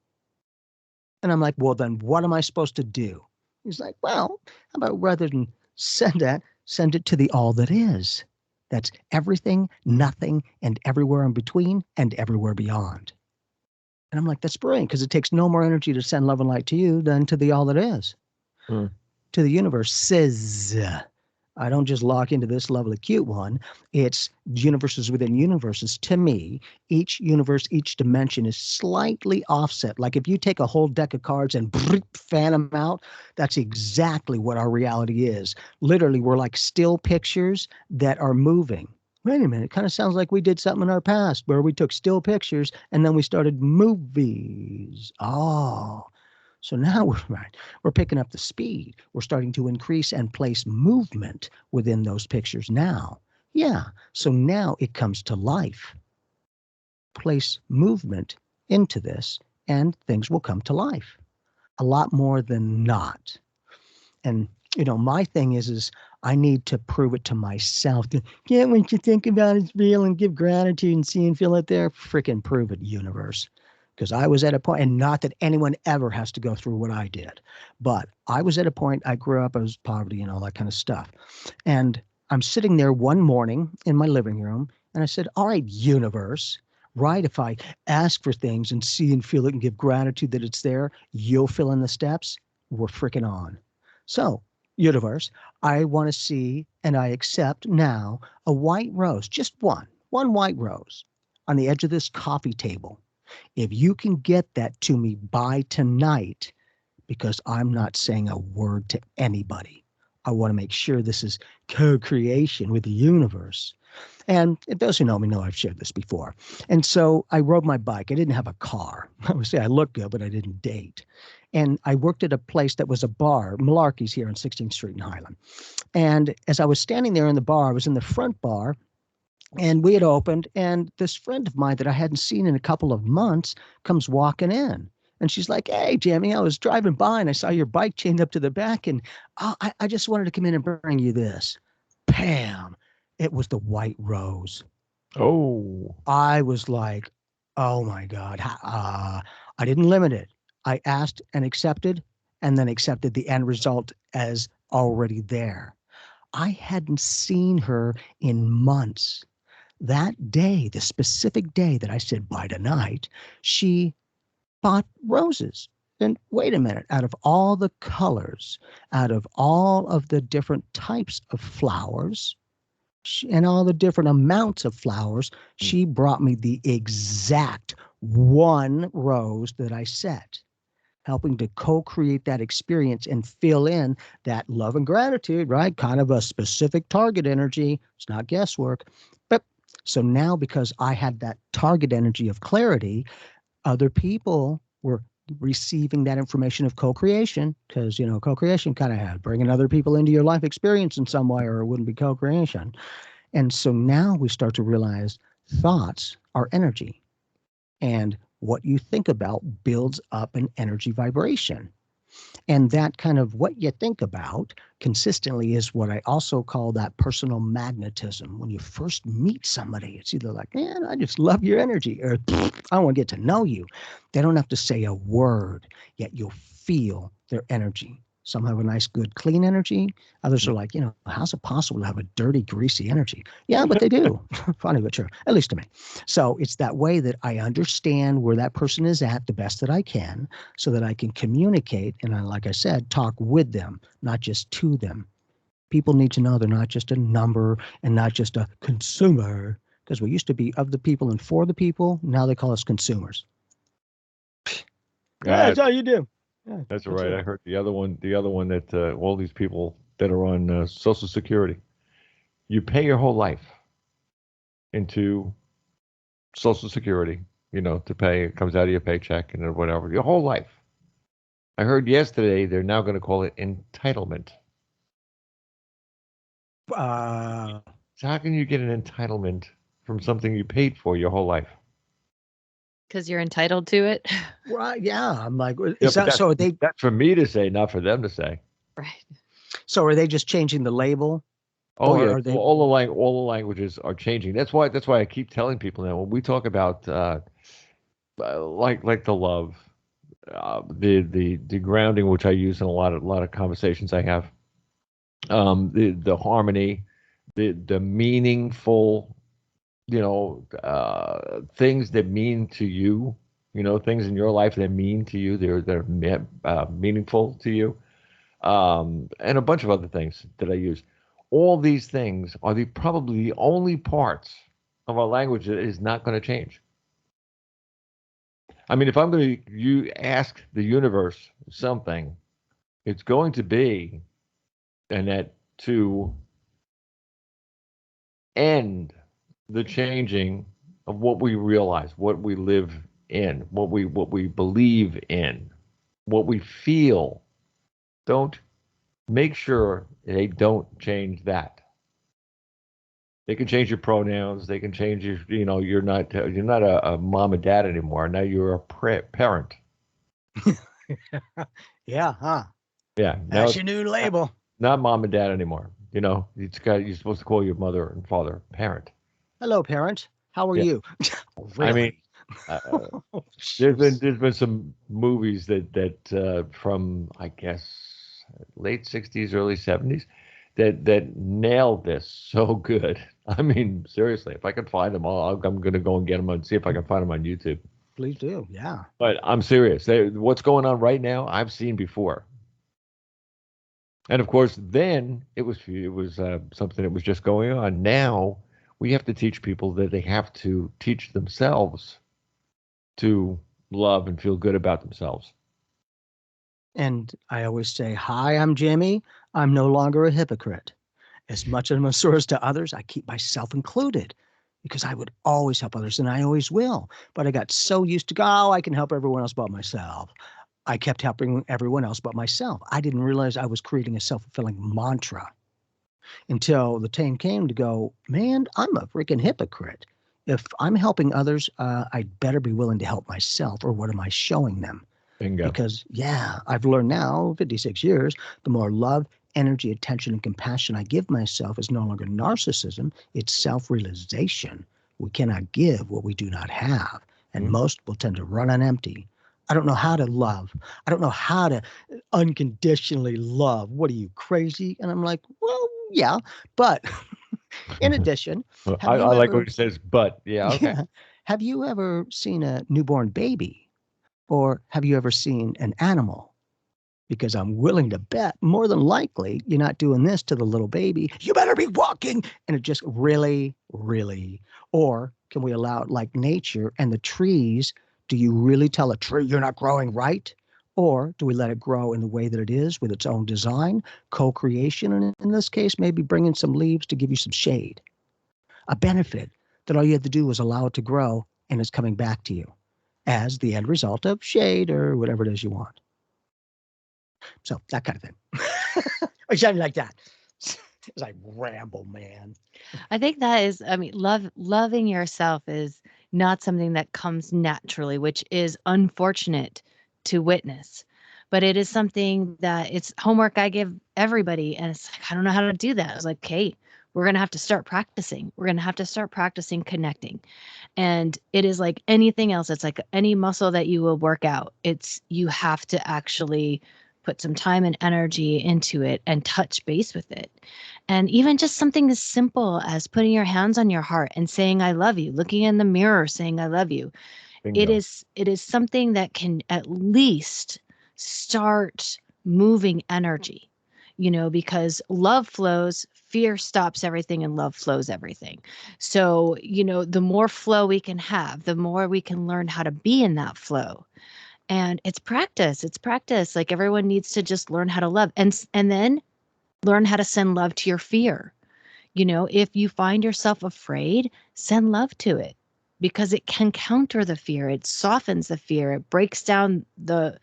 And I'm like, well, then what am I supposed to do? He's like, well, how about rather than send it to the all that is. That's everything, nothing, and everywhere in between and everywhere beyond. And I'm like, that's brilliant, because it takes no more energy to send love and light to you than to the all that is. To the universe says, I don't just lock into this level of cute one. It's universes within universes. To me, each universe, each dimension is slightly offset. Like if you take a whole deck of cards and fan them out, that's exactly what our reality is. Literally, we're like still pictures that are moving. Wait a minute, it kind of sounds like we did something in our past where we took still pictures and then we started movies. Oh. So now we're picking up the speed. We're starting to increase and place movement within those pictures now. Yeah. So now it comes to life. Place movement into this and things will come to life. A lot more than not. And, my thing is I need to prove it to myself. Get what you think about is real and give gratitude and see and feel it there. Freaking prove it, universe. Because I was at a point, and not that anyone ever has to go through what I did, but I was at a point, I grew up, I was poverty and all that kind of stuff. And I'm sitting there one morning in my living room, and I said, all right, universe, right? If I ask for things and see and feel it and give gratitude that it's there, you'll fill in the steps. We're freaking on. So, universe, I want to see, and I accept now, a white rose, just one white rose on the edge of this coffee table. If you can get that to me by tonight, because I'm not saying a word to anybody, I want to make sure this is co-creation with the universe. And those who know me know I've shared this before. And so I rode my bike. I didn't have a car. I would say I looked good, but I didn't date. And I worked at a place that was a bar, Malarkey's here on 16th Street in Highland. And as I was standing there in the bar, I was in the front bar, and we had opened, and this friend of mine that I hadn't seen in a couple of months comes walking in. And she's like, hey, Jamie, I was driving by and I saw your bike chained up to the back, and I just wanted to come in and bring you this. Pam, it was the white rose. Oh. I was like, oh my God. I didn't limit it. I asked and accepted, and then accepted the end result as already there. I hadn't seen her in months. That day, the specific day that I said bye tonight, she bought roses. And wait a minute, out of all the colors, out of all of the different types of flowers, and all the different amounts of flowers, she brought me the exact one rose that I set, helping to co-create that experience and fill in that love and gratitude, right? Kind of a specific target energy. It's not guesswork. But so now, because I had that target energy of clarity, other people were receiving that information of co-creation, because, co-creation kind of had bringing other people into your life experience in some way, or it wouldn't be co-creation. And so now we start to realize thoughts are energy. And what you think about builds up an energy vibration. And that kind of what you think about consistently is what I also call that personal magnetism. When you first meet somebody, it's either like, man, I just love your energy, or I want to get to know you. They don't have to say a word, yet you'll feel their energy. Some have a nice, good, clean energy. Others are like, how's it possible to have a dirty, greasy energy? Yeah, but they do. Funny but true, at least to me. So it's that way that I understand where that person is at the best that I can, so that I can communicate and, like I said, talk with them, not just to them. People need to know they're not just a number and not just a consumer, because we used to be of the people and for the people. Now they call us consumers. Yeah, That's how you do. Yeah, that's right. I heard the other one that all these people that are on Social Security, you pay your whole life into Social Security, to pay. It comes out of your paycheck and whatever, your whole life. I heard yesterday they're now going to call it entitlement. So how can you get an entitlement from something you paid for your whole life? Because you're entitled to it. Right. Yeah. I'm like, That's for me to say, not for them to say. Right. So are they just changing the label? Oh, or yeah. are they... all the languages are changing. That's why I keep telling people now when we talk about like the love, the grounding, which I use in a lot of conversations I have, the harmony, the meaningful, things that mean to you, things in your life that mean to you, they're meaningful to you, and a bunch of other things that I use. All these things are probably the only parts of our language that is not going to change. I mean, if I'm going to ask the universe something, it's going to be, and that to end the changing of what we realize, what we live in, what we believe in, what we feel. Don't make sure they don't change that. They can change your pronouns. They can change your, you're not a mom and dad anymore. Now you're a parent. Yeah, huh? Yeah. Now That's your new label. Not mom and dad anymore. You're supposed to call your mother and father parent. Hello, parent. How are you? Really? I mean, there's been some movies that from, I guess, late '60s, early '70s that nailed this so good. I mean, seriously, if I can find them all, I'm going to go and get them and see if I can find them on YouTube. Please do. Yeah. But I'm serious. What's going on right now, I've seen before. And of course, then it was something that was just going on. Now we have to teach people that they have to teach themselves to love and feel good about themselves. And I always say, hi, I'm Jimmy. I'm no longer a hypocrite. As much as I'm a source to others, I keep myself included, because I would always help others, and I always will. But I got so used to, I can help everyone else but myself. I kept helping everyone else but myself. I didn't realize I was creating a self-fulfilling mantra until the time came to go, man, I'm a freaking hypocrite. If I'm helping others, I'd better be willing to help myself, or what am I showing them? Bingo. Because, I've learned now, 56 years, the more love, energy, attention, and compassion I give myself is no longer narcissism, it's self-realization. We cannot give what we do not have, and most will tend to run on empty. I don't know how to love. I don't know how to unconditionally love. What are you, crazy? And I'm like, well, yeah, but in addition, I like what he says, but okay. Yeah, have you ever seen a newborn baby? Or have you ever seen an animal? Because I'm willing to bet, more than likely, you're not doing this to the little baby. You better be walking. And it just really, really. Or can we allow it like nature and the trees? Do you really tell a tree you're not growing right? Or do we let it grow in the way that it is with its own design, co-creation, and in this case, maybe bring in some leaves to give you some shade? A benefit that all you have to do is allow it to grow, and it's coming back to you as the end result of shade or whatever it is you want. So that kind of thing. Or something like that. It's like ramble, man. I think that is, loving yourself is not something that comes naturally, which is unfortunate to witness. But it is something that it's homework I give everybody. And it's like, I don't know how to do that. I was like, okay, we're going to have to start practicing. We're going to have to start practicing connecting. And it is like anything else. It's like any muscle that you will work out. You have to actually put some time and energy into it and touch base with it. And even just something as simple as putting your hands on your heart and saying, I love you, looking in the mirror, saying, I love you. Bingo. It is something that can at least start moving energy, because love flows, fear stops everything, and love flows everything. So, the more flow we can have, the more we can learn how to be in that flow. And it's practice. It's practice. Like everyone needs to just learn how to love and then learn how to send love to your fear. If you find yourself afraid, send love to it because it can counter the fear. It softens the fear. It breaks down the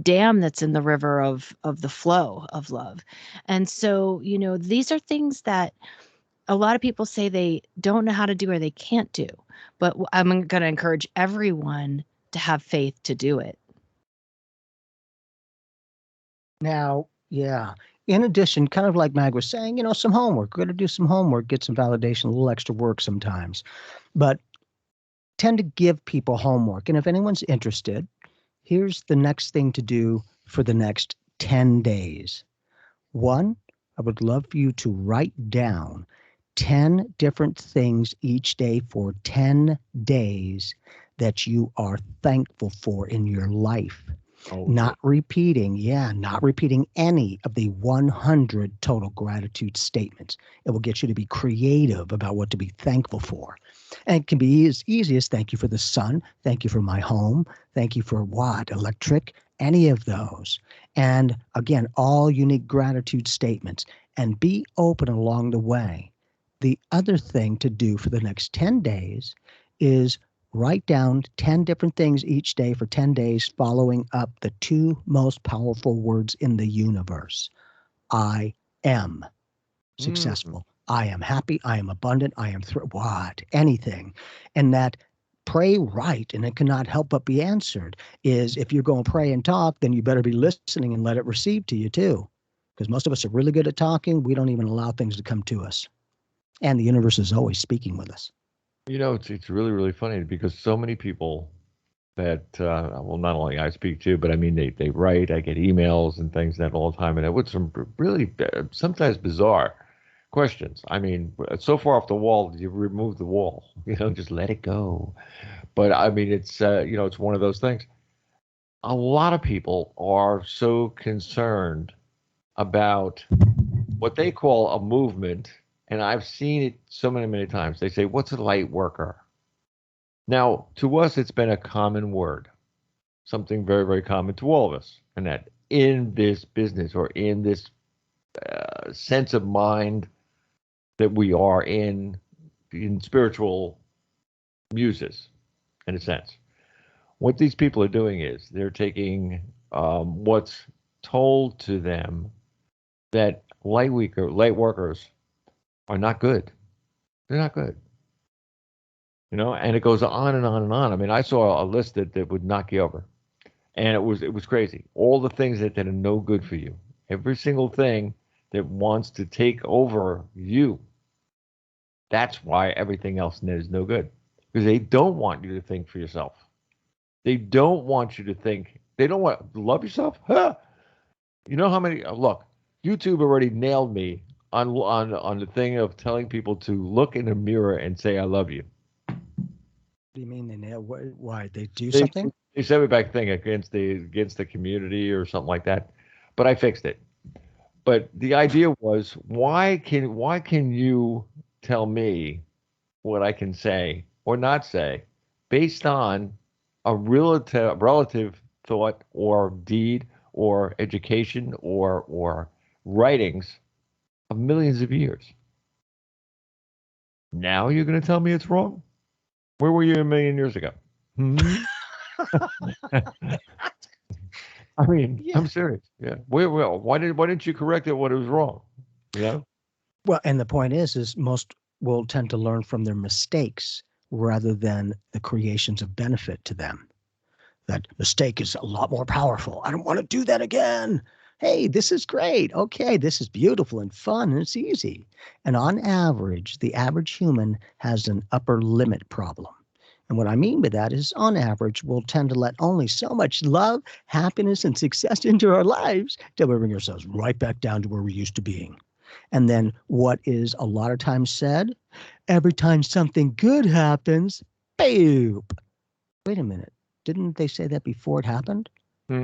dam that's in the river of the flow of love. And so, these are things that a lot of people say they don't know how to do or they can't do. But I'm going to encourage everyone to have faith to do it. Now, yeah. In addition, kind of like Mag was saying, some homework. We're going to do some homework, get some validation, a little extra work sometimes. But tend to give people homework. And if anyone's interested, here's the next thing to do for the next 10 days. One, I would love for you to write down 10 different things each day for 10 days that you are thankful for in your life. Oh, Not repeating any of the 100 total gratitude statements. It will get you to be creative about what to be thankful for. And it can be as easy as thank you for the sun, thank you for my home, thank you for what? Electric, any of those. And again, all unique gratitude statements. And be open along the way. The other thing to do for the next 10 days is write down 10 different things each day for 10 days, following up the two most powerful words in the universe. I am successful. I am happy. I am abundant. I am anything. And that pray right, and it cannot help but be answered, is if you're going to pray and talk, then you better be listening and let it receive to you too. Because most of us are really good at talking. We don't even allow things to come to us. And the universe is always speaking with us. It's really, really funny because so many people that, well, not only I speak to, but I mean, they write, I get emails and things that all the time, and with some really sometimes bizarre questions. I mean, it's so far off the wall, you remove the wall, just let it go. But I mean, it's, it's one of those things. A lot of people are so concerned about what they call a movement. And I've seen it so many, many times. They say, what's a light worker? Now, to us, it's been a common word, something very, very common to all of us. And that in this business or in this sense of mind that we are in spiritual muses, in a sense, what these people are doing is they're taking what's told to them that light workers are not good. They're not good. And it goes on and on and on. I mean, I saw a list that would knock you over. And it was crazy. All the things that are no good for you. Every single thing that wants to take over you. That's why everything else is no good. Because they don't want you to think for yourself. They don't want you to think. They don't want to love yourself. Huh? You know how many look, YouTube already nailed me on the thing of telling people to look in the mirror and say I love you. What do you mean they nail? Why they do They, something? they sent me back thing against the community or something like that, but I fixed it. But the idea was, why can you tell me what I can say or not say based on a relative thought or deed or education or writings of millions of years? Now you're going to tell me it's wrong? Where were you a million years ago? I mean, Yeah. I'm serious. Yeah. Why didn't you correct it when it was wrong? Well, and the point is most will tend to learn from their mistakes rather than the creations of benefit to them. That mistake is a lot more powerful. I don't want to do that again. Hey, this is great. Okay, this is beautiful and fun and it's easy. And on average, the average human has an upper limit problem. And what I mean by that is, on average, we'll tend to let only so much love, happiness, and success into our lives till we bring ourselves right back down to where we used to being. And then what is a lot of times said? Every time something good happens, boop. Wait a minute. Didn't they say that before it happened?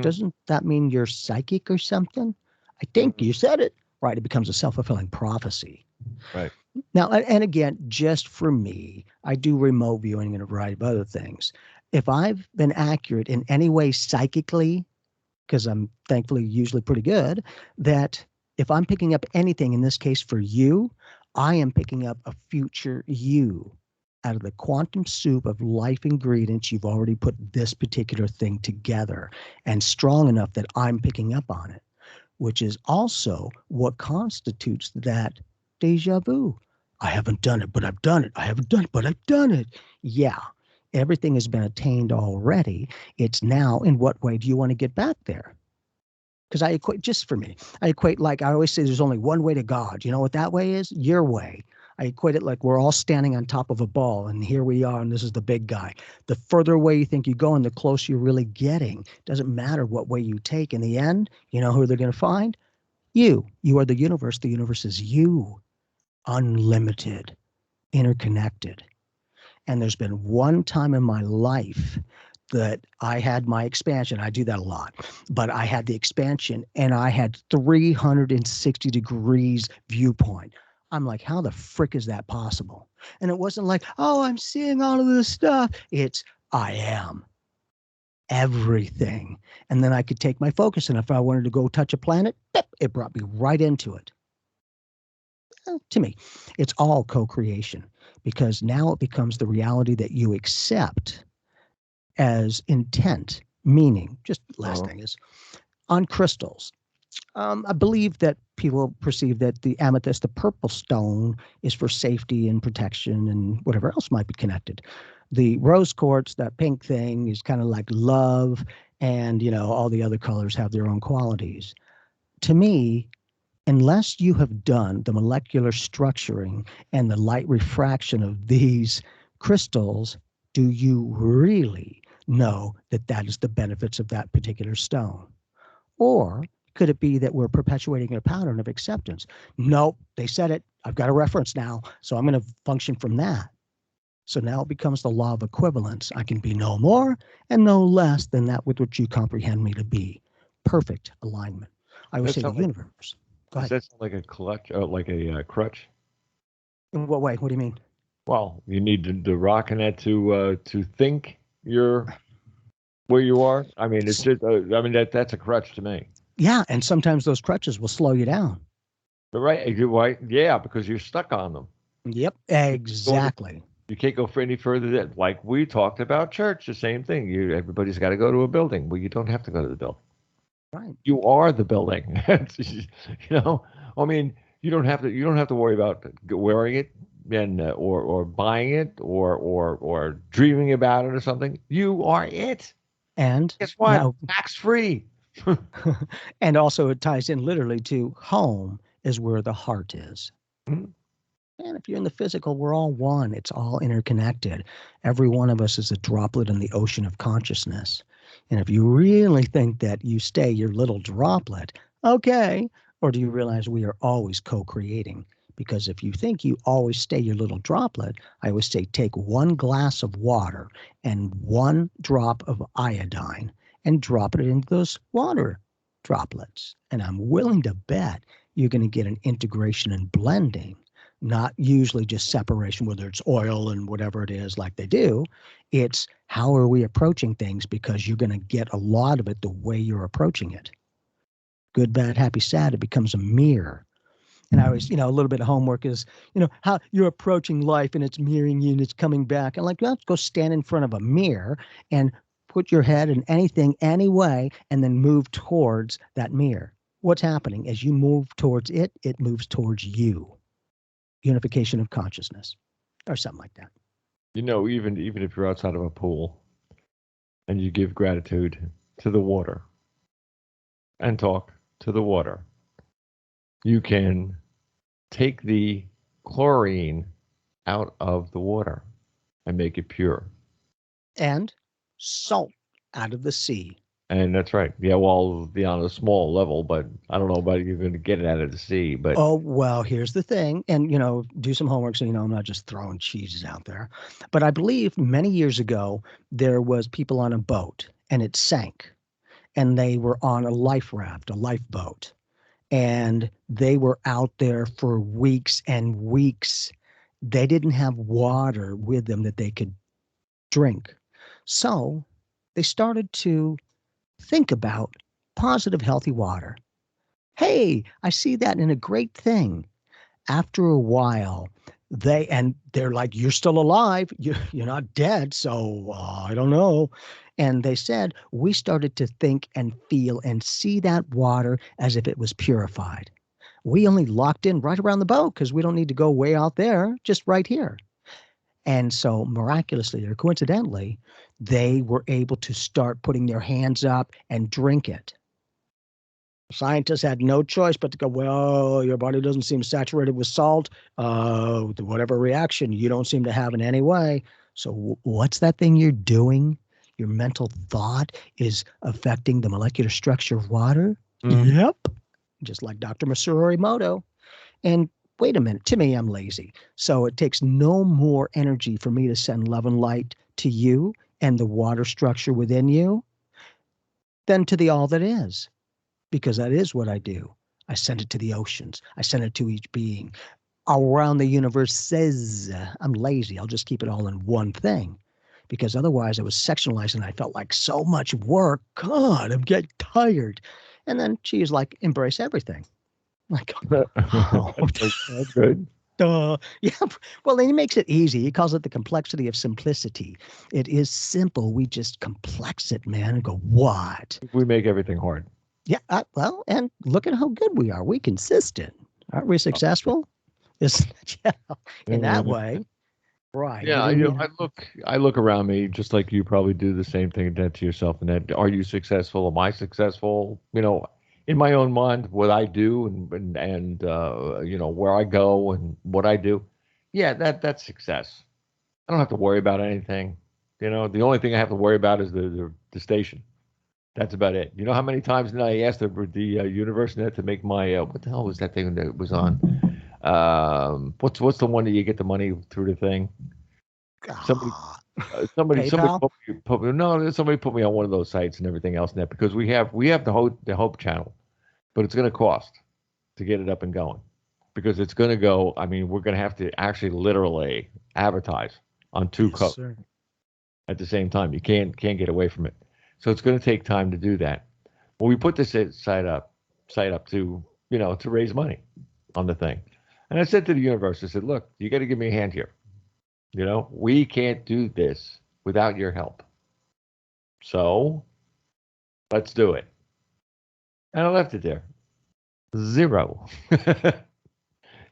Doesn't that mean you're psychic or something? I think you said it. Right. It becomes a self-fulfilling prophecy. Right. Now, and again, just for me, I do remote viewing and a variety of other things. If I've been accurate in any way psychically, because I'm thankfully usually pretty good, that if I'm picking up anything, in this case for you, I am picking up a future you. Out of the quantum soup of life ingredients, you've already put this particular thing together and strong enough that I'm picking up on it, which is also what constitutes that deja vu. I haven't done it, but I've done it. I haven't done it, but I've done it. Yeah, everything has been attained already. It's now, in what way do you want to get back there? Because I equate, just for me, I equate, like I always say, there's only one way to God. You know what that way is? Your way. I equate it like we're all standing on top of a ball, and here we are, and this is the big guy. The further away you think you go, and the closer you're really getting. Doesn't matter what way you take. In the end, you know who they're going to find? You. You are the universe. The universe is you. Unlimited, interconnected. And there's been one time in my life that I had my expansion. I do that a lot, but I had the expansion and I had 360 degrees viewpoint. I'm like, how the frick is that possible? And it wasn't like, oh, I'm seeing all of this stuff. It's, I am everything. And then I could take my focus. And if I wanted to go touch a planet, it brought me right into it. To me, it's all co-creation, because now it becomes the reality that you accept as intent, meaning. Just last thing is on crystals. I believe that people perceive that the amethyst, the purple stone, is for safety and protection and whatever else might be connected. The rose quartz, that pink thing, is kind of like love, and all the other colors have their own qualities. To me, unless you have done the molecular structuring and the light refraction of these crystals, do you really know that that is the benefits of that particular stone? Or could it be that we're perpetuating a pattern of acceptance? Nope, they said it. I've got a reference now, so I'm going to function from that. So now it becomes the law of equivalence. I can be no more and no less than that with which you comprehend me to be. Perfect alignment. I would say the universe. Go ahead. Does that sound like a clutch, like a crutch? In what way? What do you mean? Well, you need the rock in that to think you're where you are. I mean, it's just. I mean, that's a crutch to me. Yeah, and sometimes those crutches will slow you down. Right? Yeah, because you're stuck on them. Yep, exactly. You can't go for any further than, like we talked about church, the same thing. Everybody's got to go to a building. Well, you don't have to go to the building. Right. You are the building. I mean, you don't have to worry about wearing it and or buying it or dreaming about it or something. You are it. And guess what? Now, tax free. And also it ties in literally to home is where the heart is. Mm-hmm. And if you're in the physical, we're all one. It's all interconnected. Every one of us is a droplet in the ocean of consciousness. And if you really think that you stay your little droplet, okay. Or do you realize we are always co-creating? Because if you think you always stay your little droplet, I always say take one glass of water and one drop of iodine and drop it into those water droplets. And I'm willing to bet you're going to get an integration and blending. Not usually just separation, whether it's oil and whatever it is like they do. It's how are we approaching things, because you're going to get a lot of it the way you're approaching it. Good, bad, happy, sad, it becomes a mirror. And I always, a little bit of homework is, how you're approaching life and it's mirroring you and it's coming back. And like, let's go stand in front of a mirror and put your head in anything, any way, and then move towards that mirror. What's happening? As you move towards it, it moves towards you. Unification of consciousness or something like that. Even if you're outside of a pool and you give gratitude to the water and talk to the water, you can take the chlorine out of the water and make it pure. And salt out of the sea. And that's right. Yeah, well, on a small level, but I don't know about you going to get it out of the sea. But Oh, well, here's the thing. And, do some homework so I'm not just throwing cheeses out there. But I believe many years ago, there was people on a boat and it sank. And they were on a life raft, a lifeboat. And they were out there for weeks and weeks. They didn't have water with them that they could drink. So they started to think about positive, healthy water. Hey, I see that in a great thing. After a while, they're like, you're still alive. You're not dead. So I don't know. And they said, we started to think and feel and see that water as if it was purified. We only locked in right around the boat because we don't need to go way out there, just right here. And so miraculously or coincidentally, they were able to start putting their hands up and drink it. Scientists had no choice but to go, well, your body doesn't seem saturated with salt. Whatever reaction you don't seem to have in any way. So what's that thing you're doing? Your mental thought is affecting the molecular structure of water? Mm. Yep. Just like Dr. Masaru Emoto. And wait a minute, to me, I'm lazy. So it takes no more energy for me to send love and light to you and the water structure within you than to the all that is. Because that is what I do. I send it to the oceans. I send it to each being. Around the universe says, I'm lazy. I'll just keep it all in one thing. Because otherwise I was sectionalized and I felt like so much work. God, I'm getting tired. And then she's like, embrace everything. Like, oh, that's good. yeah. Well, then he makes it easy. He calls it the complexity of simplicity. It is simple. We just complex it, man, and go, what? We make everything hard. Yeah, well, and look at how good we are. We consistent. Aren't we successful? In that way, right? Yeah, I look around me just like you probably do the same thing that to yourself. And that, are you successful? Am I successful? In my own mind, what I do and where I go and what I do. Yeah, that's success. I don't have to worry about anything. The only thing I have to worry about is the station. That's about it. You know how many times did I ask the universe net to make my what the hell was that thing that was on? What's the one that you get the money through the thing? Somebody PayPal? somebody put me on one of those sites and everything else net because we have the Hope channel, but it's going to cost to get it up and going because it's going to go. I mean, we're going to have to actually literally advertise on two codes at the same time. You can't get away from it. So it's going to take time to do that. Well, we put this site up to to raise money on the thing, and I said to the universe, I said, look, you got to give me a hand here. We can't do this without your help. So let's do it. And I left it there. Zero.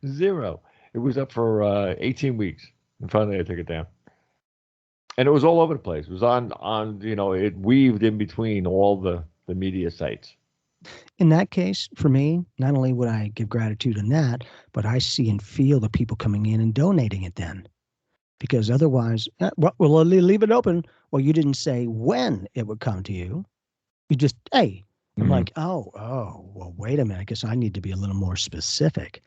Zero. It was up for 18 weeks, and finally I took it down. And it was all over the place. It was on it weaved in between all the media sites. In that case, for me, not only would I give gratitude in that, but I see and feel the people coming in and donating it then. Because otherwise, we'll leave it open. Well, you didn't say when it would come to you. You just, hey. I'm like, oh, well, wait a minute. I guess I need to be a little more specific.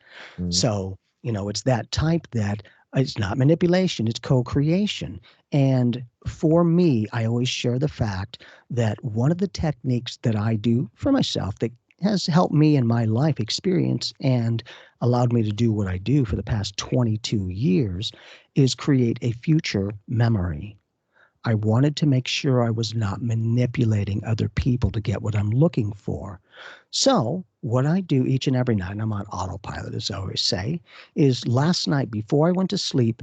So, it's that type that it's not manipulation, it's co-creation. And for me, I always share the fact that one of the techniques that I do for myself that has helped me in my life experience and allowed me to do what I do for the past 22 years is create a future memory. I wanted to make sure I was not manipulating other people to get what I'm looking for. So what I do each and every night, and I'm on autopilot, as I always say, is last night before I went to sleep,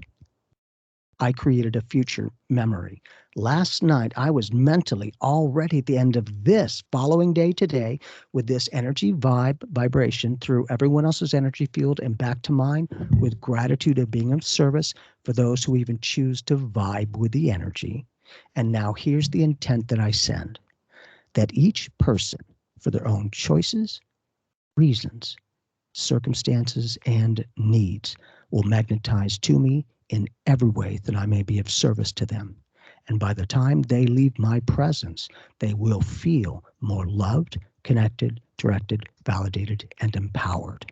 I created a future memory. Last night, I was mentally already at the end of this following day today with this energy vibration through everyone else's energy field and back to mine with gratitude of being of service for those who even choose to vibe with the energy. And now here's the intent that I send, that each person, for their own choices, reasons, circumstances, and needs, will magnetize to me in every way that I may be of service to them. And by the time they leave my presence, they will feel more loved, connected, directed, validated, and empowered.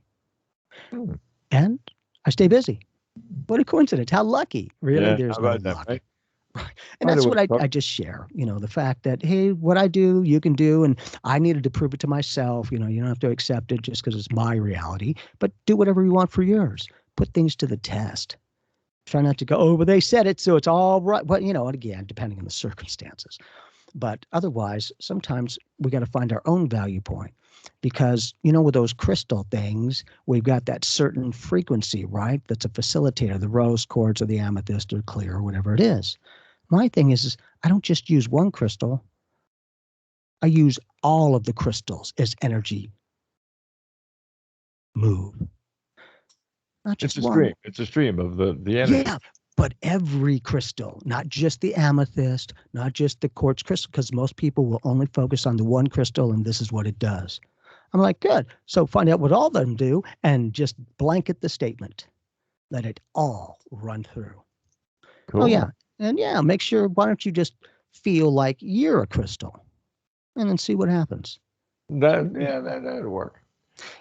Hmm. And I stay busy. What a coincidence. How lucky. Really, Yeah, there's how no about that, luck. right? And By the that's way, what I just share, the fact that, hey, what I do, you can do. And I needed to prove it to myself. You don't have to accept it just because it's my reality, but do whatever you want for yours. Put things to the test. Try not to go, oh, but they said it, so it's all right. But, and again, depending on the circumstances. But otherwise, sometimes we got to find our own value point because, with those crystal things, we've got that certain frequency, right? That's a facilitator, the rose quartz or the amethyst or clear or whatever it is. My thing is I don't just use one crystal. I use all of the crystals as energy move, not it's just a one. stream. It's a stream of the energy. Yeah, but every crystal, not just the amethyst, not just the quartz crystal, because most people will only focus on the one crystal and this is what it does. I'm like, good. So find out what all of them do and just blanket the statement. Let it all run through. Cool. Oh, yeah. And yeah, make sure, why don't you just feel like you're a crystal and then see what happens? That'll work.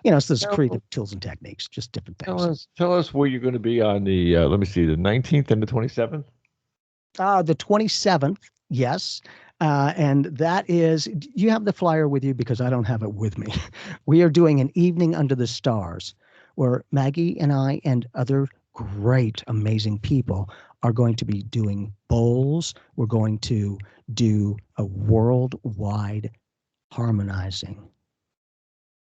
It's those Now, creative tools and techniques, just different things. tell us where you're going to be on the let me see, the 19th and the 27th. The 27th, yes. And that is, you have the flyer with you because I don't have it with me. We are doing an evening under the stars where Maggie and I and other great, amazing people are going to be doing bowls. We're going to do a worldwide harmonizing.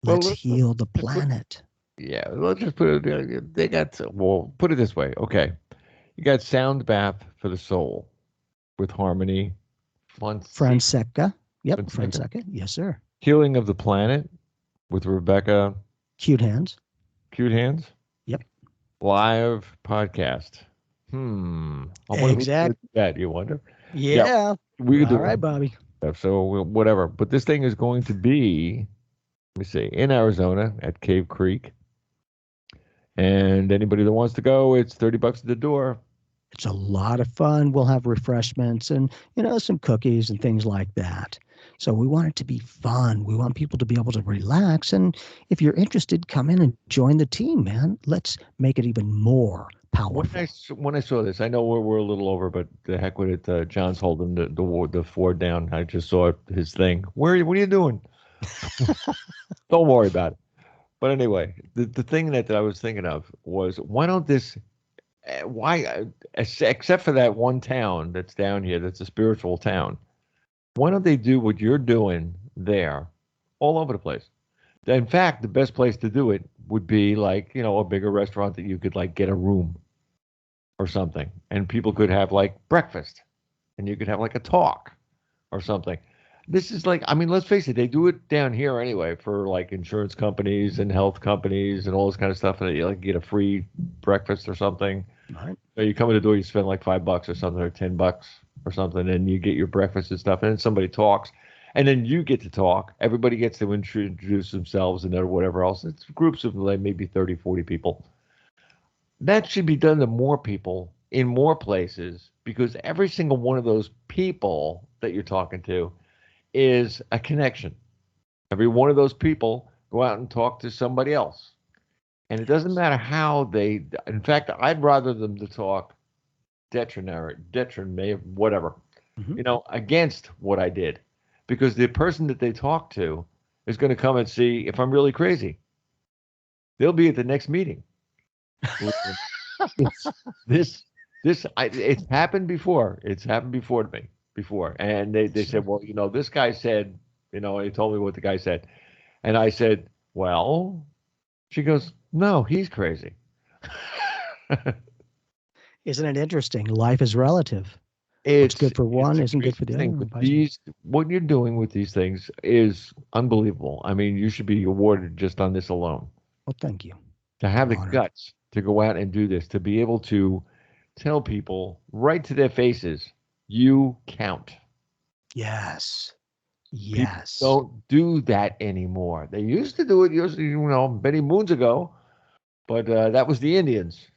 Let's heal the planet. Yeah, let's just put it. They got well. Put it this way, okay. You got sound bath for the soul with harmony. Francesca. Yep, Francesca. Francesca. Yes, sir. Healing of the planet with Rebecca. Cute hands. Cute hands. Yep. Live podcast. I wonder who's going to do that. You wonder. Yeah. We could do All right, Bobby. So whatever. But this thing is going to be, let me see, in Arizona at Cave Creek. And anybody that wants to go, it's $30 at the door. It's a lot of fun. We'll have refreshments and, some cookies and things like that. So we want it to be fun. We want people to be able to relax. And if you're interested, come in and join the team, man. Let's make it even more powerful. When I saw this, I know we're a little over, but the heck with it. John's holding the Ford down. I just saw his thing. What are you doing? Don't worry about it. But anyway, the thing that I was thinking of was, why don't this, except for that one town that's down here, that's a spiritual town, why don't they do what you're doing there all over the place? In fact, the best place to do it would be like, a bigger restaurant that you could like get a room or something, and people could have like breakfast and you could have like a talk or something. This is like, I mean, let's face it, they do it down here anyway for like insurance companies and health companies and all this kind of stuff. And you like get a free breakfast or something. Right. So you come in the door, you spend like $5 or something, or $10 or something, and you get your breakfast and stuff. And then somebody talks, and then you get to talk. Everybody gets to introduce themselves and whatever else. It's groups of like maybe 30, 40 people. That should be done to more people in more places, because every single one of those people that you're talking to is a connection. Every one of those people go out and talk to somebody else. And it doesn't matter how in fact, I'd rather them to talk whatever, against what I did. Because the person that they talk to is going to come and see if I'm really crazy. They'll be at the next meeting. It's happened before. It's happened before to me before. And they said, well, this guy said, he told me what the guy said. And I said, well, she goes, no, he's crazy. Isn't it interesting? Life is relative. It's good for one isn't good for the other. What you're doing with these things is unbelievable. I mean, you should be awarded just on this alone. Well, thank you. To have the guts to go out and do this, to be able to tell people right to their faces, You count. Yes. People Yes. don't do that anymore. They used to do it, many moons ago, but that was the Indians.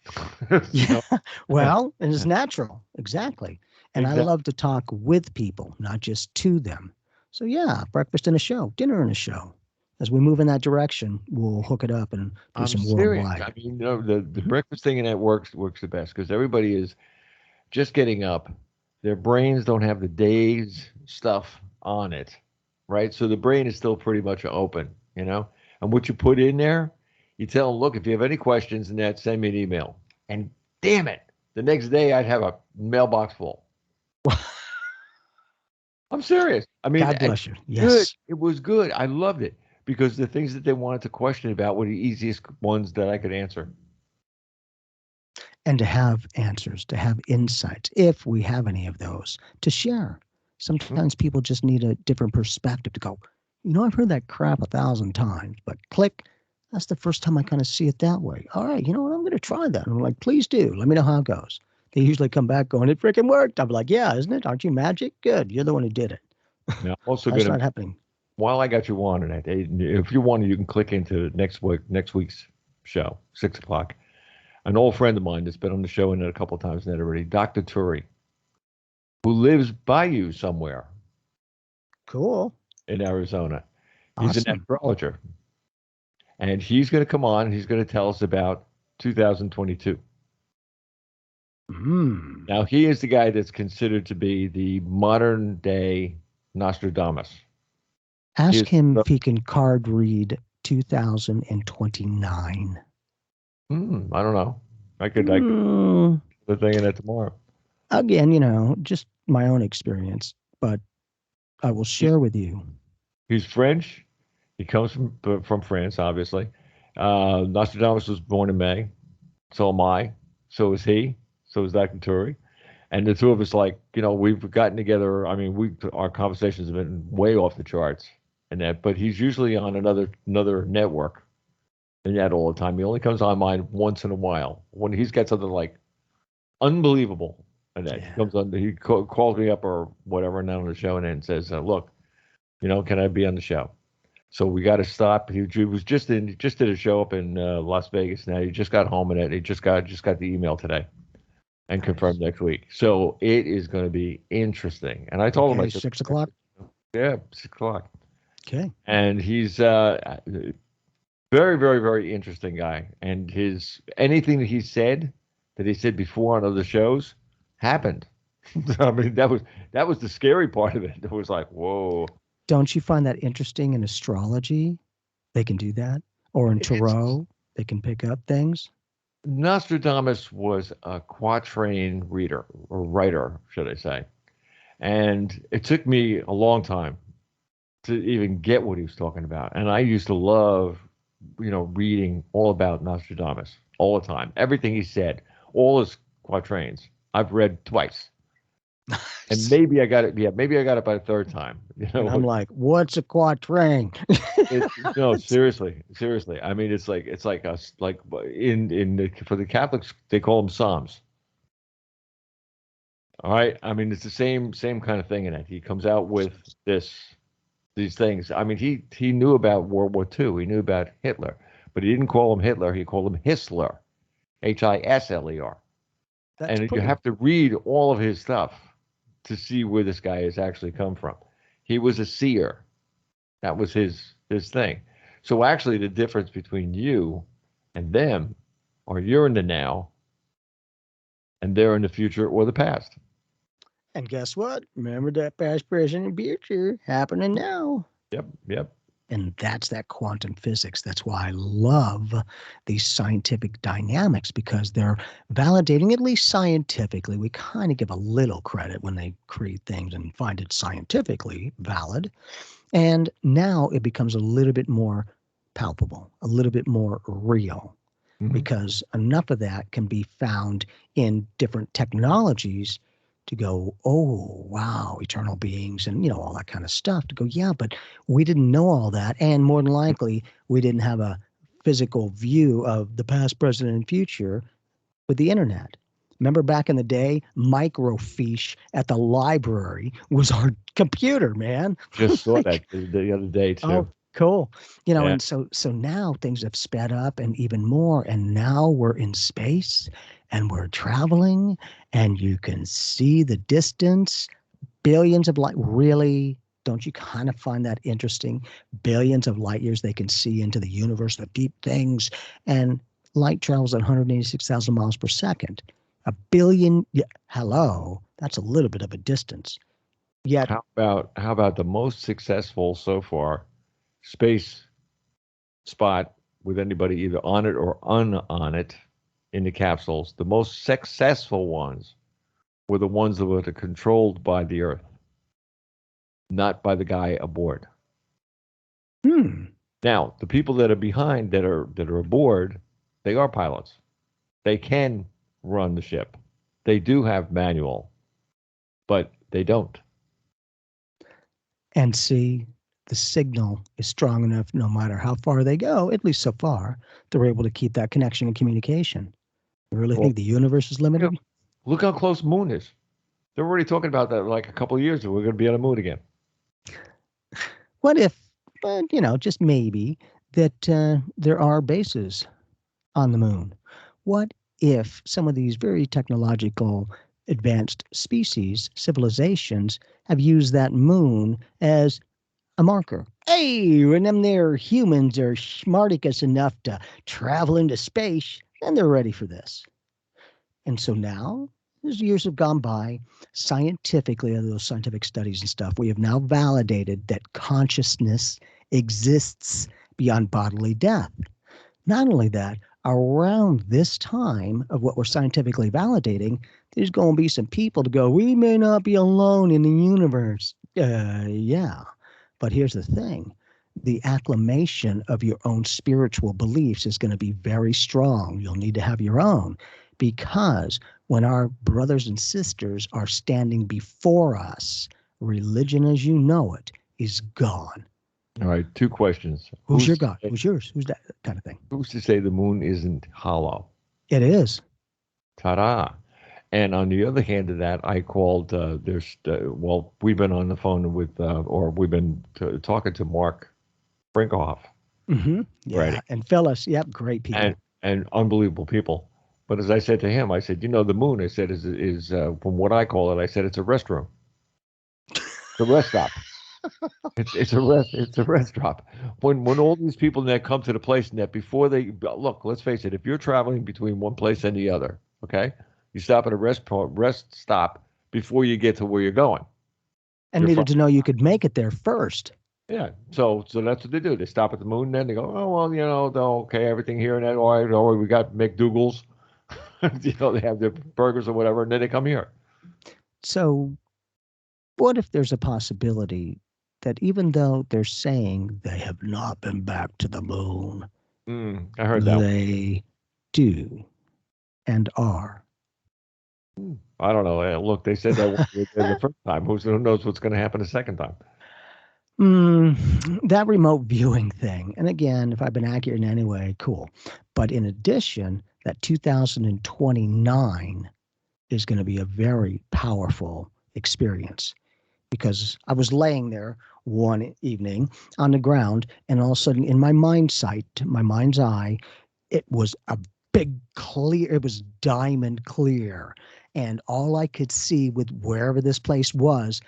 you Yeah. know, Well, and it's natural. Exactly. And I exactly. love to talk with people, not just to them. So yeah, breakfast and a show, dinner and a show. As we move in that direction, we'll hook it up and do I'm some serious. I worldwide. mean, the Mhm. breakfast thing and that works the best because everybody is just getting up. Their brains don't have the day's stuff on it, right? So the brain is still pretty much open. And what you put in there, you tell them, look, if you have any questions in that, send me an email. And damn it, the next day I'd have a mailbox full. I'm serious. I mean, God bless you. good. Yes. It was good. I loved it because the things that they wanted to question about were the easiest ones that I could answer. And to have answers, to have insights, if we have any of those, to share. Sometimes people just need a different perspective to go, I've heard that crap 1,000 times, but click, that's the first time I kind of see it that way. All right, you know what? I'm going to try that. And I'm like, please do. Let me know how it goes. They usually come back going, it freaking worked. I'm like, yeah, isn't it? Aren't you magic? Good. You're the one who did it. Now, I'm also That's going to not happening. while I got you on tonight, if you want, you can click into next week's show, 6 o'clock. An old friend of mine that's been on the show in it a couple of times now already, Dr. Turi, who lives by you somewhere Cool. in Arizona. He's an Awesome. astrologer, and he's going to come on and he's going to tell us about 2022. Hmm. Now, he is the guy that's considered to be the modern day Nostradamus. He Ask is, him if he can card read 2029. I don't know. I could Hmm. put the thing in it tomorrow. Again, just my own experience, but I will share with you. He's French. He comes from France, obviously. Nostradamus was born in May. So am I. So is he. So is Dr. Turi. And the two of us, we've gotten together. I mean, our conversations have been way off the charts and that. But he's usually on another network and that all the time. He only comes on mine once in a while when he's got something like unbelievable. And that he Yeah. comes on, calls me up or whatever, and on the show and then says, "Look, can I be on the show?" So we got to stop. He was just did a show up in Las Vegas. Now he just got home and he just got the email today and Nice. confirmed next week. So it is going to be interesting. And I told him, I Okay, said, 6 o'clock. yeah, 6 o'clock. Okay. And he's very, very, very interesting guy. And his anything that he said before on other shows happened. I mean, that was the scary part of it. It was like, whoa. Don't you find that interesting in astrology? They can do that. Or in It's tarot, they can pick up things. Nostradamus was a quatrain reader or writer, should I say. And it took me a long time to even get what he was talking about. And I used to love, reading all about Nostradamus all the time. Everything he said, all his quatrains, I've read twice. And maybe I got it. Yeah, maybe I got it by the third time. And I'm like, what's a quatrain? No, seriously, seriously. I mean, it's like us, like for the Catholics, they call them Psalms. All right. I mean, it's the same kind of thing in it. He comes out with these things. I mean, he knew about World War II. He knew about Hitler, but he didn't call him Hitler. He called him Hisler, Hisler. That's And you pretty. have to read all of his stuff to see where this guy has actually come from. He was a seer. That was his thing. So actually, the difference between you and them, or you're in the now, and they're in the future or the past. And guess what? Remember that past, present, and future happening now. Yep, yep. And that's that quantum physics. That's why I love these scientific dynamics because they're validating, at least scientifically. We kind of give a little credit when they create things and find it scientifically valid. And now it becomes a little bit more palpable, a little bit more real, Hmm. because enough of that can be found in different technologies to go, oh, wow, eternal beings and, all that kind of stuff to go, yeah, but we didn't know all that. And more than likely, we didn't have a physical view of the past, present, and future with the internet. Remember back in the day, microfiche at the library was our computer, man. Just saw Like, that the other day oh, too. cool. Yeah. And so now things have sped up and even more. And now we're in space and we're traveling and you can see the distance, billions of light. Really? Don't you kind of find that interesting? Billions of light years they can see into the universe, the deep things. And light travels at 186,000 miles per second. A billion, yeah, hello, that's a little bit of a distance. Yet, How about the most successful so far space spot with anybody either on it or on it in the capsules? The most successful ones were the ones that were controlled by the Earth, not by the guy aboard. Now, the people that are behind that are aboard, they are pilots. They can run the ship. They do have manual, but they don't. and see, the signal is strong enough no matter how far they go, at least so far, they're able to keep that connection and communication. You really Well, think the universe is limited? look how close Moon is. They're already talking about that like a couple of years ago. We're going to be on the moon again. What if, just maybe, that there are bases on the moon? What if some of these very technological advanced species, civilizations, have used that moon as a marker? Hey, when them there humans are smarticus enough to travel into space, then they're ready for this. And so now, as years have gone by, scientifically, those scientific studies and stuff, we have now validated that consciousness exists beyond bodily death. Not only that, around this time of what we're scientifically validating, there's going to be some people to go, we may not be alone in the universe. Yeah. But here's the thing. The acclamation of your own spiritual beliefs is going to be very strong. You'll need to have your own, because when our brothers and sisters are standing before us, religion as you know it is gone. All right, two questions. Who's your God? Who's yours? Who's that kind of thing? Who's to say the moon isn't hollow? It is. Ta-da! And on the other hand of that, I called. We've been on the phone with, or we've been talking to Mark Brinkoff. Mm-hmm. Yeah, Right. and Phyllis, yep, great people. And unbelievable people. But as I said to him, I said, the moon, I said, is from what I call it, I said, it's a restroom. It's a rest stop. It's a rest stop. When all these people that come to the place and that before they look, let's face it, if you're traveling between one place and the other, okay, you stop at a rest stop before you get to where you're going. And needed to know you could make it there first. Yeah, so that's what they do. They stop at the moon, and then they go, oh well, okay, everything here and that. All right, we got McDougal's. They have their burgers or whatever, and then they come here. So, what if there's a possibility that even though they're saying they have not been back to the moon, I heard that. They do and are. I don't know. Look, they said that the first time. Who knows what's going to happen the second time? That remote viewing thing. And again, if I've been accurate in any way, cool. But in addition, that 2029 is going to be a very powerful experience, because I was laying there one evening on the ground, and all of a sudden in my mind's eye, it was a big clear, it was diamond clear. And all I could see with wherever this place was,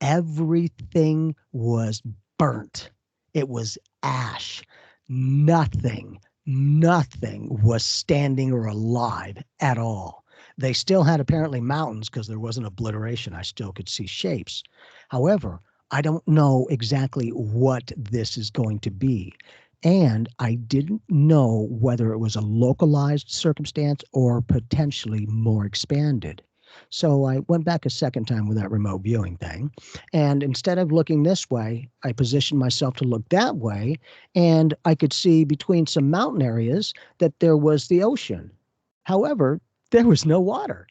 everything was burnt. It was ash. Nothing was standing or alive at all. They still had apparently mountains because there wasn't obliteration. I still could see shapes. However, I don't know exactly what this is going to be. And I didn't know whether it was a localized circumstance or potentially more expanded. So I went back a second time with that remote viewing thing. And instead of looking this way, I positioned myself to look that way. And I could see between some mountain areas that there was the ocean. However, there was no water.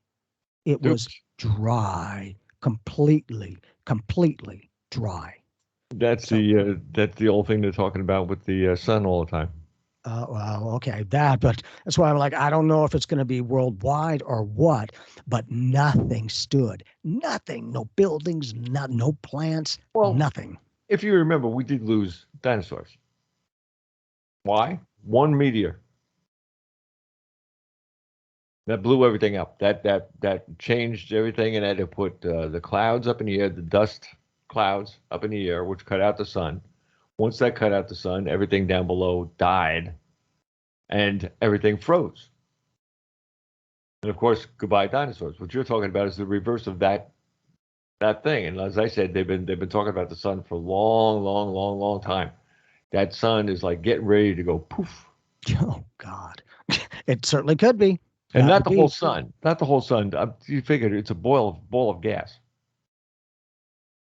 It was dry, completely dry. That's the old thing they're talking about with the sun all the time. Well, okay, but that's why I'm like, I don't know if it's going to be worldwide or what, but nothing stood. Nothing. No buildings, no plants, Well, nothing. if you remember, we did lose dinosaurs. Why? One meteor that blew everything up. That changed everything, and had to put the clouds up in the air, the dust clouds up in the air, which cut out the sun. Once that cut out the sun, everything down below died, and everything froze. And of course, goodbye dinosaurs. What you're talking about is the reverse of that thing. And as I said, they've been talking about the sun for a long time. That sun is like getting ready to go poof. Oh God, it certainly could be. And That not would the be. whole sun, not the whole sun. You figured it's a ball of gas.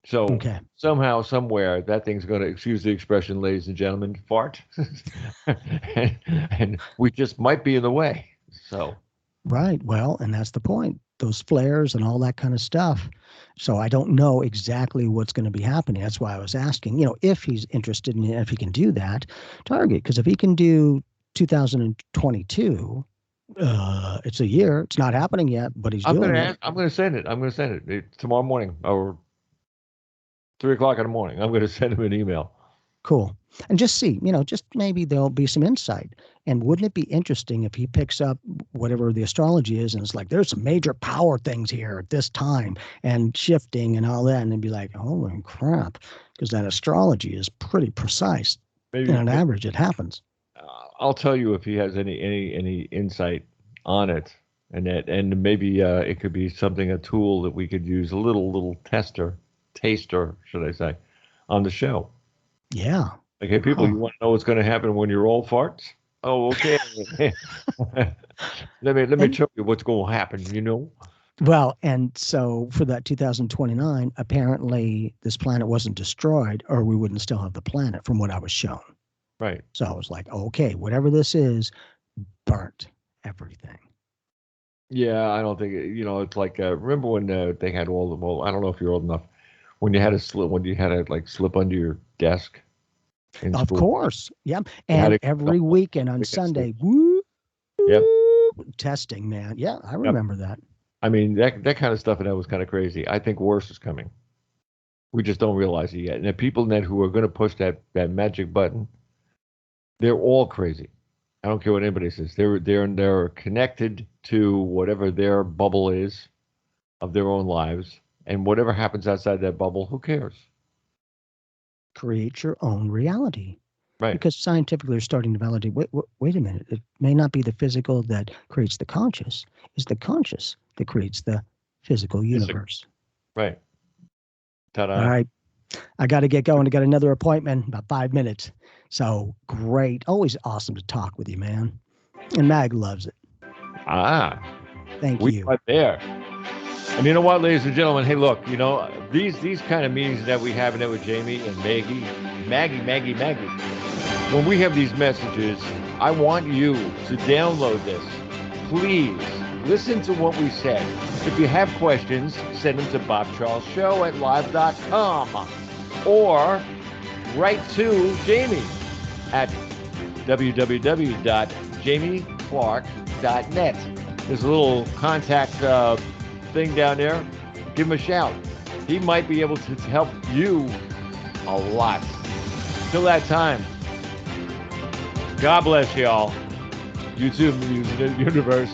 So Okay. somehow, somewhere, that thing's going to, excuse the expression, ladies and gentlemen, fart, and we just might be in the way. So Right. Well, and that's the point. Those flares and all that kind of stuff. So I don't know exactly what's going to be happening. That's why I was asking, if he's interested in if he can do that, target. Because if he can do 2022, it's a year. It's not happening yet, but he's doing it. I'm going to send it. I'm going to send it tomorrow morning or 3 o'clock in the morning. I'm going to send him an email. Cool. And just see, just maybe there'll be some insight. And wouldn't it be interesting if he picks up whatever the astrology is and it's like, there's some major power things here at this time and shifting and all that. And then be like, holy crap, because that astrology is pretty precise. Maybe And on average, it happens. I'll tell you if he has any insight on it, and maybe it could be something, a tool that we could use, a little taster, should I say, on the show. Yeah. Okay, people, you want to know what's going to happen when your old farts? Oh, okay. let me tell you what's going to happen. Well, and so for that 2029, apparently this planet wasn't destroyed, or we wouldn't still have the planet, from what I was shown. Right. So I was like, okay, whatever this is, burnt everything. Yeah, I don't think it's like remember when they had all the, well, I don't know if you're old enough, when you had to like slip under your desk in Of school. course. Yeah. And every weekend on Sunday, woo, yep. Testing, man. Yeah, I remember that. I mean, that kind of stuff, and that was kind of crazy. I think worse is coming. We just don't realize it yet. And the people who are going to push that magic button, they're all crazy. I don't care what anybody says. They're connected to whatever their bubble is of their own lives, and whatever happens outside that bubble, who cares? Create your own reality. Right. Because scientifically, they're starting to validate. Wait a minute. It may not be the physical that creates the conscious. It's the conscious that creates the physical universe. Right. Ta-da. All right. I got to get going. I got another appointment, about 5 minutes. So great. Always awesome to talk with you, man. And Mag loves it. Thank you. Right there. And you know what, ladies and gentlemen? Hey, look, these kind of meetings that we have in there with Jamie and Maggie, when we have these messages, I want you to download this. Please listen to what we said. If you have questions, send them to bobcharlesshow@live.com or write to Jamie at www.jamieclark.net. There's a little contact thing down there. Give him a shout. He might be able to help you a lot. Till that time, God bless y'all. You too, music universe.